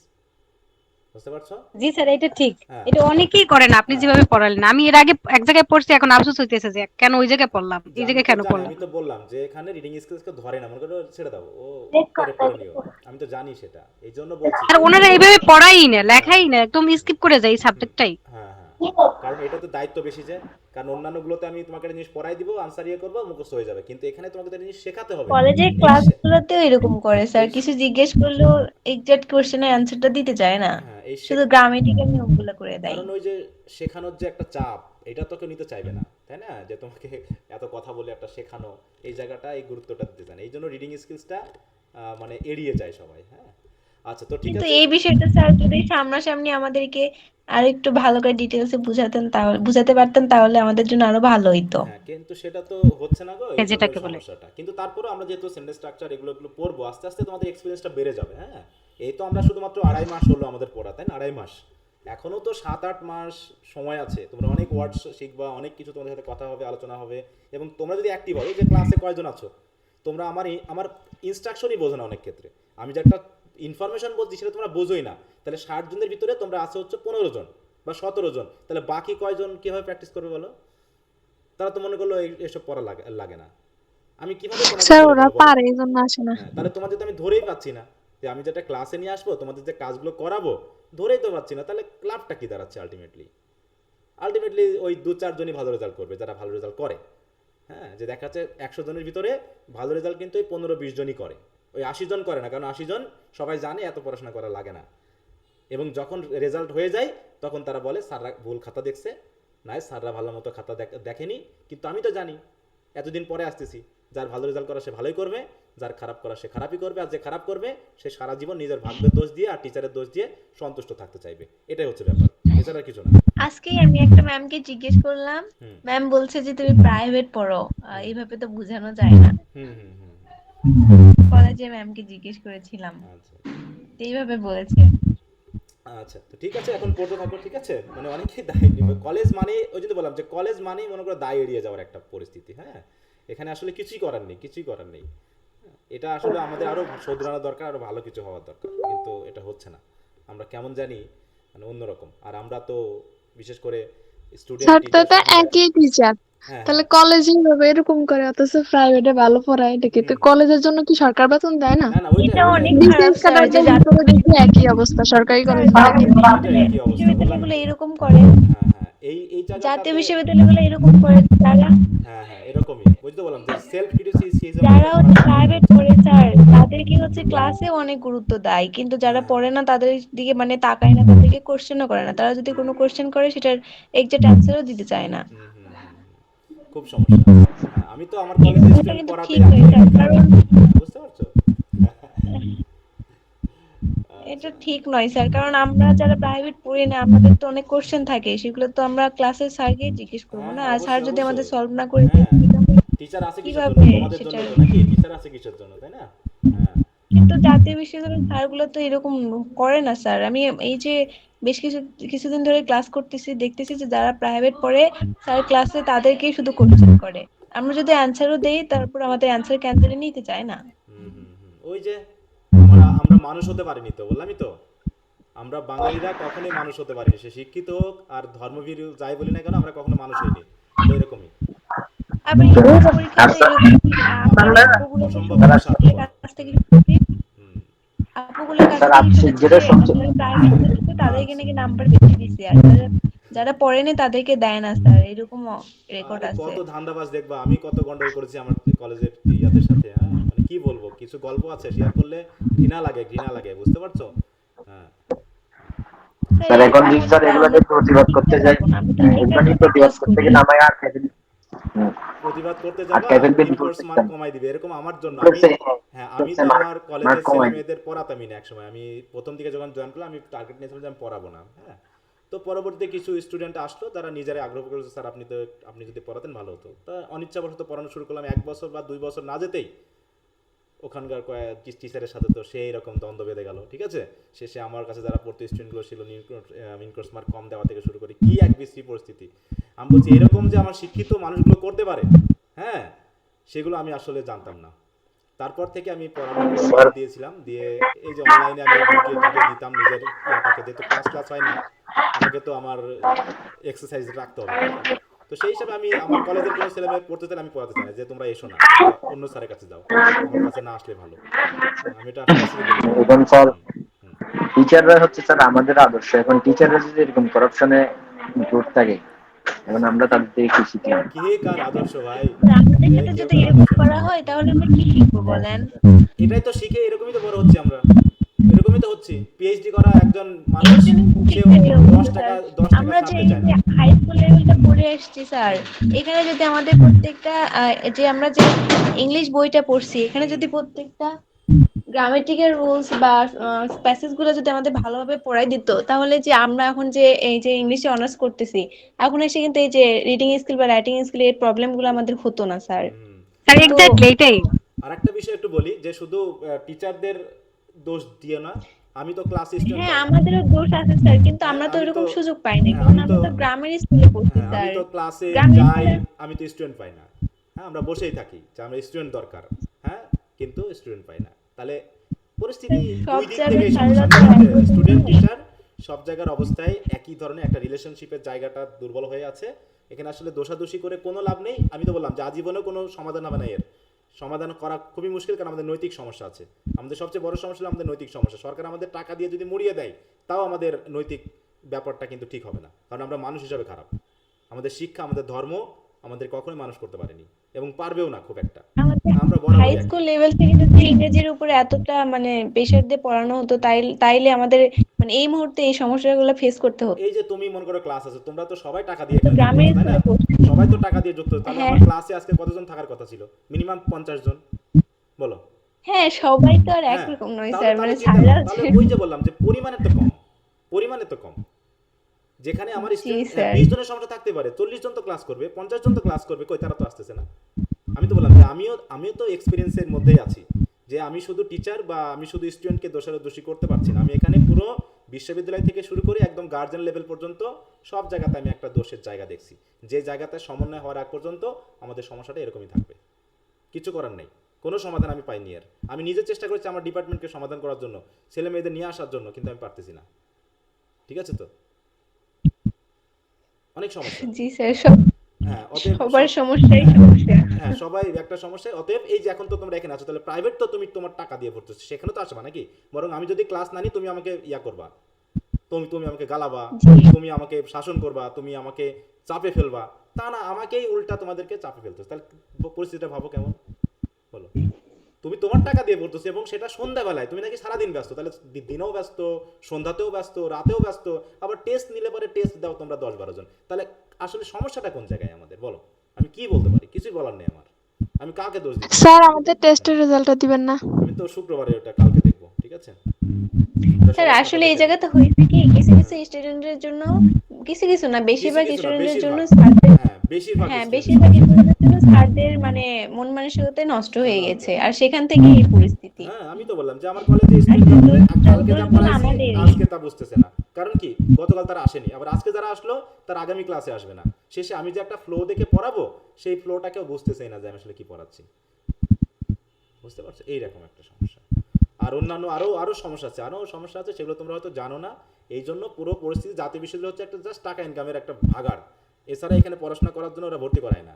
বুঝতে পারছো? জি স্যার, এটা ঠিক। হ্যাঁ। এটা অনেকেই করে না, আপনি যেভাবে পড়ালেন। আমি এর আগে এক জায়গায় পড়ছি, এখন আফসোস হইতেছে যে কেন ওই জায়গায় পড়লাম, এই জায়গায় কেন পড়লাম। আমি তো বললাম যে এখানে রিডিং স্কিলসকে ধরে না, মনে করো ছেড়ে দাও, ও পড়ে নিও, আমি তো জানি সেটা, এই জন্য বলছি। আর ওনারা এইভাবে পড়াই না, লেখাই না, একদম স্কিপ করে যায় এই সাবজেক্টটাই। হ্যাঁ হ্যাঁ, কারণ এটা তো দায়িত্ব বেশি, যে কারণ অন্যান্যগুলোতে আমি তোমাকে একটা জিনিস পড়াই দিব, আনসার ইয়ে করবো, মুখস্থ হয়ে যাবে, কিন্তু এখানে তোমাকে একটা জিনিস শেখাতে হবে। কলেজের ক্লাসগুলোতেও এরকম করে স্যার, কিছু জিজ্ঞেস করলেও এক্সাক্ট কোশ্চেনের অ্যানসারটা দিতে চায় না, হ্যাঁ, এই শুধু গ্রামেটিক্যাল নিয়মগুলো করে দেয়। কারণ ওই যে শেখানোর যে একটা চাপ, এটা তোকে নিতে চাইবে না, তাই না? যে তোমাকে এত কথা বলে একটা শেখানো, এই জায়গাটা, এই গুরুত্বটা দিতে চায় না, এই জন্য রিডিং স্কিলসটা মানে এড়িয়ে যায় সবাই। হ্যাঁ, আচ্ছা, তো ঠিক কিন্তু আছে। এই বিষয়টা স্যার যদি সামনাসামনি আমাদেরকে আর একটু ভালো করে ডিটেলসে বুঝাতেন, তাহলে বুঝাতে পারতেন, তাহলে আমাদের জন্য আরো ভালো হইতো। হ্যাঁ, কিন্তু সেটা তো হচ্ছে না গো, এই যেটাকে বলে সমস্যাটা। কিন্তু তারপরেও আমরা যেহেতু সেন্টেন্স স্ট্রাকচার এগুলো পড়বো, আস্তে আস্তে তোমাদের এক্সপেরিয়েন্সটা বেড়ে যাবে। হ্যাঁ, এই তো আমরা শুধুমাত্র 2.5 মাস হলো আমাদের পড়া, তাই না? 2.5 মাস, এখনো তো 7-8 মাস সময় আছে। তোমরা অনেক ওয়ার্ড শিখবা, অনেক কিছু তোমাদের সাথে কথা হবে, আলোচনা হবে, এবং তোমরা যদি অ্যাক্টিভ হও, যে ক্লাসে কয়জন আছো তোমরা, আমার ইনস্ট্রাকশনই বোঝো না অনেক ক্ষেত্রে, আমি যে একটা ইনফরমেশন বলছি সেটা তোমরা বোঝোই না। তাহলে 60 জনের ভিতরে তোমরা আছো হচ্ছে 15 জন বা 17 জন, তাহলে বাকি কয়জন কিভাবে প্র্যাকটিস করবে বলো? তারা তো মনে করলো এসব পড়া লাগে না, আমি কিভাবে তোমাদের স্যার ধরে ওরা বলবো বলো? পারে, এই জন্য আসে না। হ্যাঁ, তাহলে তোমাদের তো আমি ধরেই পাচ্ছি না, যে আমি যেটা ক্লাসে নিয়ে আসবো, তোমাদের যে কাজগুলো করাবো ধরেই তো পাচ্ছি না, তাহলে ক্লাবটা কি দাঁড়াচ্ছে? আলটিমেটলি ওই 2-4 জনই ভালো রেজাল্ট করবে, যারা ভালো রেজাল্ট করে। হ্যাঁ, যে দেখা যাচ্ছে 100 জনের ভিতরে ভালো রেজাল্ট কিন্তু ওই 15-20 জনই করে, ওই 80 জন করে না, কারণ 80 জন সবাই জানে এত পড়াশোনা করা লাগে না, এবং যখন রেজাল্ট হয়ে যায় তখন তারা বলে স্যাররা ভুল খাতা দেখছে, নাই স্যাররা ভালো মতো খাতা দেখেনি। কিন্তু আমি তো জানি, এতদিন পরে আসতেছি, যার ভালো রেজাল্ট করা সে ভালোই করবে, যার খারাপ করা সে খারাপই করবে, আর যে খারাপ করবে সে সারা জীবন নিজের ভাগ্যের দোষ দিয়ে আর টিচারের দোষ দিয়ে সন্তুষ্ট থাকতে চাইবে। এটাই হচ্ছে ব্যাপার, এছাড়া কিছু না। আজকেই আমি একটা ম্যামকে জিজ্ঞেস করলাম, হুম ম্যাম বলছে যে তুমি প্রাইভেট পড়ো, এইভাবে তো বোঝানো যায় না। হুম হুম হুম কলেজে ম্যামকে জিজ্ঞেস করেছিলাম, আচ্ছা তো এইভাবে বলেছে। আচ্ছা, তো ঠিক আছে, এখন পড়তে থাকো, ঠিক আছে? মানে অনেকেই দায় নিবে। কলেজ মানে ওই জন্য বললাম যে কলেজ মানেই মনে করো দায় এড়িয়ে যাওয়ার একটা পরিস্থিতি। হ্যাঁ, এখানে আসলে কিছুই করার নেই। হ্যাঁ, এটা আসলে আমাদের আরো শোধরানো দরকার, আরো ভালো কিছু হওয়ার দরকার, কিন্তু এটা হচ্ছে না। আমরা কেমন জানি মানে অন্যরকম। আর আমরা তো বিশেষ করে স্টুডেন্ট স্যার তো টিচার, একই টিচার, হ্যাঁ তাহলে কলেজে ভাবে এরকম করে, অথচ প্রাইভেটে ভালো পড়ায়, এটা কি তো কলেজের জন্য কি সরকার বেতন দেয় না? না না, এটা অনেক খারাপ ডিফেন্স স্যার, কাটার যে জন্য তো দেখি একই অবস্থা, সরকারি কলেজ একই। একই অবস্থা বললাম। বিশ্ববিদ্যালয়গুলো এরকম করে, হ্যাঁ, এই জাতীয় জায়গাটাতে, বিশ্ববিদ্যালয়গুলো এরকম করে, হ্যাঁ এরকমই, বুঝতে বললাম যে সেলফ ক্রিটিসিজম। যারা প্রাইভেট পড়ে স্যার তাদের কি হচ্ছে ক্লাসে অনেক গুরুত্ব দেয়, কিন্তু যারা পড়ে না তাদের দিকে মানে তাকায় না, তাদেরকে কোশ্চেনও করে না। তারা যদি কোনো কোশ্চেন করে সেটার এক্সাক্ট অ্যান্সারও দিতে চায় না। খুব সমস্যা। হ্যাঁ, আমি তো আমার কলেজে এটা স্টুডেন্ট কিন্তু পড়াতে ঠিক নয় স্যার, কারণ বুঝতে পারছো? এটা ঠিক নয় স্যার, কারণ আমরা যারা প্রাইভেট পড়ি না, আমাদের তো অনেক কোশ্চেন থাকে, সেগুলো তো আমরা ক্লাসের স্যারকে জিজ্ঞেস করবো না, আর স্যার যদি আমাদের সলভ না করে দেয় টিচার আছে কিসের কিভাবে জন্য? তোমাদের জন্য সেটা। তো, নাকি? টিচার আছে কিসের জন্য, তাই না? হ্যাঁ কিন্তু জাতীয় বিশ্ববিদ্যালয়ের স্যারগুলো তো এরকম করে না স্যার। আমি এই যে বেশ কিছুদিন ধরে ক্লাস করতেছি, দেখতেছি যে যারা প্রাইভেট পড়ে স্যার ক্লাসে তাদেরকেই শুধু কোশ্চেন করে। আমরা যদি অ্যান্সারও দেই, তারপর আমাদের অ্যান্সার ক্যান্সেলে নিতে চায় না। ওই যে আমরা মানুষ হতে পারিনি তো, বললামই তো, আমরা বাঙালিরা কখনোই মানুষ হতে পারিনি, সে শিক্ষিত হোক আর ধর্মভীরু যাই বলি না কেন, আমরা কখনো মানুষ হইনি। তো এরকমই আবার পরীক্ষাতে এরকম অসম্ভব সাধ্য। কাছ থেকে শুনছি, আপুগুলোর কাছ স্যার থেকে আপনি শুনেছি যেটা যে সবচেয়ে যারা প্রাইভেট পড়তেছে তাদেরকে নাকি নাম্বার বেশি দিছে, আর যারা পড়েনি তাদেরকে দেয় না স্যার, এরকম রেকর্ড আরে আছে। কত ধান্দাবাজ দেখবা, আমি কত গন্ডগোল করেছি আমার কলেজের ইয়াদের সাথে, হ্যাঁ মানে কি বলবো, কিছু গল্প আছে শেয়ার করলে ঘৃণা লাগে, বুঝতে পারছো? হ্যাঁ স্যার এখন যদি স্যার এগুলোকে প্রতিবাদ করতে যাই, এগুলোকে প্রতিবাদ করতে গেলে আমায় প্রতিবাদ করতে যাবা আটকাই ফেলবে ইনকোর্স মার্ক কমাই দিবে, এরকম আমার জন্য আমি, হ্যাঁ আমি তো আমার কলেজের ছেলে মেয়েদের পড়াতামই না একসময়, আমি প্রথম দিকে যখন জয়েন করলাম আমি টার্গেট নিয়েছিলাম যে আমি পড়াবো না, হ্যাঁ তো পরবর্তীতে কিছু স্টুডেন্ট আসলো, তারা নিজেরাই আগ্রহ করেছে স্যার আপনি যদি পড়াতেন ভালো হতো, তা অনিচ্ছাবশত পড়ানো শুরু করলাম, 1 বছর বা 2 বছর না যেতেই ওখানকার টিচারের সাথে তো সেই রকম দ্বন্দ্ব বেঁধে গেল, ঠিক আছে, শেষে আমার কাছে যারা পড়তো স্টুডেন্টগুলো ছিল ইনকোর্স মার্ক কম দেওয়া থেকে শুরু করে কি এক বিশ্রী পরিস্থিতি, আমি বলছি এরকম যে আমার শিক্ষিত মানুষগুলো করতে পারে, হ্যাঁ সেগুলো আমি আসলে জানতাম না। তারপর থেকে আমি পড়ানো দিয়েছিলাম, দিয়ে এই যে অনলাইনে আমি ভিডিও দিতাম নিজের ইয়াটাকে, যেহেতু ক্লাস হয় না আমাকে তো আমার এক্সারসাইজ রাখতে হবে, তো সেই হিসাবে আমি আমার কলেজের কোনো ছেলে মেয়ে পড়তে চাইলে আমি পড়াতে চাই না যে তোমরা এসো না, অন্য স্যারের কাছে যাও, আমার কাছে না আসলে ভালো, আমি এটা আসলে এখন স্যার টিচাররা হচ্ছে স্যার আমাদের আদর্শ, এখন টিচাররা যদি এরকম করাপশনে জোট থাকে, এখন আমরা তাদের থেকে কি শিখলাম? কে কার আদর্শ ভাই, আমাদের সাথে যদি এরকম করা হয় তাহলে আমরা কি শিখবো বলেন? এটাই তো শিখে এরকমই তো বড় হচ্ছে আমরা, এরকমই তো হচ্ছে, পিএইচডি করা একজন মানুষ সে 10 টাকা আমরা যে ছাড়তে চায় না। হাই স্কুল লেভেলটা পড়ে আসছি স্যার, এখানে যদি আমাদের প্রত্যেকটা যে আমরা যে ইংলিশ বইটা পড়ছি এখানে যদি প্রত্যেকটা গ্রামেটিক্যাল রুলস বা প্যাসেজ গুলো যদি আমাদের ভালোভাবে পড়াই দিত, তাহলে যে আমরা এখন যে এই যে ইংলিশে অনার্স করতেছি, এখন এসে কিন্তু এই যে রিডিং স্কিল বা রাইটিং স্কিল এর প্রবলেম গুলো আমাদের হতো না স্যার। স্যার এক্স্যাক্টলি এটাই। আরেকটা বিষয় একটু বলি যে শুধু টিচারদের দোষ দিও না, আমি তো ক্লাস স্টুডেন্ট, হ্যাঁ আমাদেরও দোষ আছে স্যার, কিন্তু আমরা তো এরকম সুযোগ পাই না, কারণ আমরা তো গ্রামের স্কুলে পড়ছি স্যার। আমি তো ক্লাসে গ্রামের যাই, স্কুলে আমি তো স্টুডেন্ট পাই না, হ্যাঁ আমরা বসেই থাকি যে আমরা স্টুডেন্ট দরকার, হ্যাঁ কিন্তু স্টুডেন্ট পাই না, তাহলে পরিস্থিতি সব দুই দিক জায়গায় থেকে স্যাররা সমস্যা, তো স্টুডেন্ট টিচার সব জায়গার অবস্থায় একই ধরনের একটা রিলেশনশিপের জায়গাটা দুর্বল হয়ে আছে, এখানে আসলে দোষাদোষি করে কোনো লাভ নেই, আমি তো বললাম যে আজীবনেও কোনো সমাধান হবে না, এর সমাধান করা খুবই মুশকিল, কারণ আমাদের নৈতিক সমস্যা আছে, আমাদের সবচেয়ে বড় সমস্যা হলো আমাদের নৈতিক সমস্যা, সরকার আমাদের টাকা দিয়ে যদি মুড়িয়ে দেয় তাও আমাদের নৈতিক ব্যাপারটা কিন্তু ঠিক হবে না, কারণ আমরা মানুষ হিসাবে খারাপ, আমাদের শিক্ষা আমাদের ধর্ম আমাদের কখনোই মানুষ করতে পারেনি এবং পারবেও না খুব একটা, আমরা বড় হাই স্কুল লেভেল থেকে যদি ইংরেজির উপরে এতটা মানে প্রেশার দিয়ে পড়ানো হতো তাইলে আমাদের মানে এই মুহূর্তে এই সমস্যাগুলো ফেস করতে হতো। এই যে তুমি মনে করো ক্লাস আছে, তোমরা তো সবাই টাকা দিয়ে এখানে গ্রামের যুক্ত, তাই না? স্কুলে পড়ছি। সবাই তো টাকা দিয়ে যুক্ত, তাহলে হ্যাঁ। আমার ক্লাসে আজকে কতজন থাকার কথা ছিল? মিনিমাম 50 জন, বলো। হ্যাঁ সবাই তো আর হ্যাঁ, একরকম নয় তাহলে স্যার, তাহলে মানে চিন্তা স্যাররা করো, তাহলে ওই যে বললাম যে পরিমাণে তো কম, যেখানে আমার স্টুডেন্ট স্যার। 20 জনের সমস্যা থাকতে পারে, 40 জন তো ক্লাস করবে, 50 জন তো ক্লাস করবে, কই তারা তো আসতেছে না। আমি তো বললাম যে আমিও তো এক্সপিরিয়েন্সের মধ্যেই আছি, যে আমি শুধু টিচার বা আমি শুধু স্টুডেন্টকে দোষী করতে পারছি না, আমি এখানে পুরো বিশ্ববিদ্যালয় থেকে শুরু করে একদম গার্জেন লেভেল পর্যন্ত সব জায়গাতে আমি একটা দোষের জায়গা দেখছি, যে জায়গাতে সমন্বয় হওয়ার আগ পর্যন্ত আমাদের সমস্যাটা এরকমই থাকবে, কিছু করার নেই, কোনো সমাধান আমি পাইনি এর, আমি নিজে চেষ্টা করেছি আমার ডিপার্টমেন্টকে সমাধান করার জন্য, ছেলে মেয়েদের নিয়ে আসার জন্য, কিন্তু আমি পারতেছি না, ঠিক আছে তো, অনেক সমস্যা। জি স্যার, হ্যাঁ সবার সমস্যাই সমস্যা। হ্যাঁ সবাই একটা সমস্যা, অতএব এই যে এখন তো তোমরা এখানে আছো, তাহলে প্রাইভেট তো তুমি তোমার টাকা দিয়ে পড়তেছো, সেখানে তো আসবা নাকি, বরং আমি যদি ক্লাস না নিই তুমি আমাকে ইয়া করবা, তুমি আমাকে গালাবা, তুমি আমাকে শাসন করবা, তুমি আমাকে চাপে ফেলবা, তা না, আমাকেই উল্টা তোমাদেরকে চাপে ফেলতেছো, তাহলে পরিস্থিতিটা ভাবো কেমন, বলো। তুমি তোমার টাকা দিয়ে পড়তেছো এবং সেটা সন্ধ্যাবেলায়, তুমি নাকি সারাদিন ব্যস্ত, তাহলে দিনেও ব্যস্ত, সন্ধ্যাতেও ব্যস্ত, রাতেও ব্যস্ত, আবার টেস্ট নিলে পরে টেস্ট দাও তোমরা 10-12 জন, তাহলে আসলে সমস্যাটা কোন জায়গায় আমাদের, বলো। আমি কি বলতে পারি, কিছুই বলার নেই আমার, আমি কাকে দোষ দিই? স্যার আমাদের টেস্টের রেজাল্টটা দিবেন না? আমি তো শুক্রবারে ওটা কালকে দেখবো, ঠিক আছে স্যার আসলে এই জায়গাতে হয়েছে কি, কিছু কিছু স্টুডেন্টের জন্য, কিছু না বেশিরভাগ স্টুডেন্টের জন্য স্যারদের, হ্যাঁ বেশিরভাগ স্টুডেন্টের জন্য স্যারদের মানে মন মানসিকতা নষ্ট হয়ে গেছে, আর সেখান থেকে এই পরিস্থিতি। হ্যাঁ আমি তো বললাম যে আমার কলেজে স্টুডেন্ট কালকে যা পড়াইছি আজকে তা বুঝতেছে না, কারণ কি গতকাল তারা আসেনি, আবার আজকে যারা আসলো তার আগামী ক্লাসে আসবে না, শেষে আমি যে একটা ফ্লো দেখে পড়াবো সেই ফ্লোটাকেও বুঝতেছেই না যে আমি আসলে কি পড়াচ্ছি, বুঝতে পারছো, এইরকম একটা সমস্যা। আর অন্যান্য আরো সমস্যা আছে সেগুলো তোমরা হয়তো জানো না, এই জন্য পুরো পরিস্থিতি জাতীয় বিশ্ববিদ্যালয় হচ্ছে একটা জাস্ট টাকা ইনকামের একটা ভাগাড়, এছাড়া এখানে পড়াশোনা করার জন্য ওরা ভর্তি করায় না,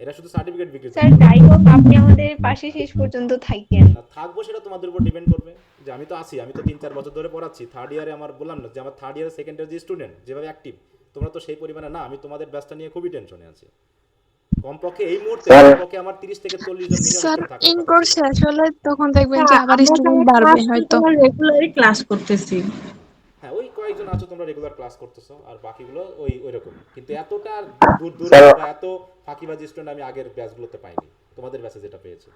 এটা শুধু সার্টিফিকেট বিক্রি স্যার যাই হোক আপনি আমাদের পাশে শেষ পর্যন্ত থাকেন। থাকবো, সেটা তোমাদের উপর ডিপেন্ড করবে। যে আমি তো আছি, আমি তো 3-4 বছর ধরে পড়াচ্ছি, থার্ড ইয়ারে আমার বললাম না যে আমার থার্ড ইয়ার সেকেন্ড ইয়ার যে স্টুডেন্ট যেভাবে অ্যাক্টিভ, তোমরা তো সেই পরিমাণে না। আমি তোমাদের ব্যাচটা নিয়ে খুবই টেনশনে আছি। কমপক্ষে এই মুহূর্তে কমপক্ষে আমার 30 থেকে 40 জন মিনিমাম স্যার স্টুডেন্ট থাকার ইন কথা কোর্স ছিল। শেষ হলে তখন দেখবেন যে আবার স্টুডেন্ট বাড়বে হয়তো। রেগুলারই ক্লাস করতেছি। হ্যাঁ, ওই কয়েকজন আছো তোমরা রেগুলার ক্লাস করতেছো, আর বাকিগুলো ওই রকম। কিন্তু এতটা দূর দূর বা এত ফাঁকিবাজি স্টুডেন্ট আমি আগের ব্যাচগুলোতে পাইনি, তোমাদের ব্যাচে যেটা পেয়েছি।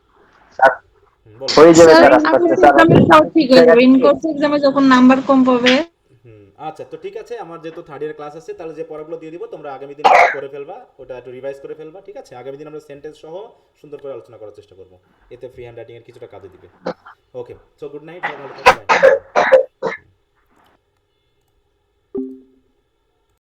বলো। হয়ে যাবে স্যার স্যার আস্তে আস্তে স্যার। ঠিক আছে, ইন কোর্স এক্সামে যখন নাম্বার কম পাবে। আচ্ছা, তো ঠিক আছে, আমার যেহেতু থার্ড ইয়ার ক্লাস আছে, তাহলে যে পড়াগুলো দিয়ে দিব তোমরা আগামী দিন করে ফেলবা, ওটা একটু রিভাইজ করে ফেলবা, ঠিক আছে? আগামী দিন আমরা সেন্টেন্স সহ সুন্দর করে আলোচনা করার চেষ্টা করবো, এতে ফ্রি হ্যান্ড রাইটিং এর কিছুটা কাজে দিবে। ওকে, সো গুড নাইট, ভালো থাকো, বাই।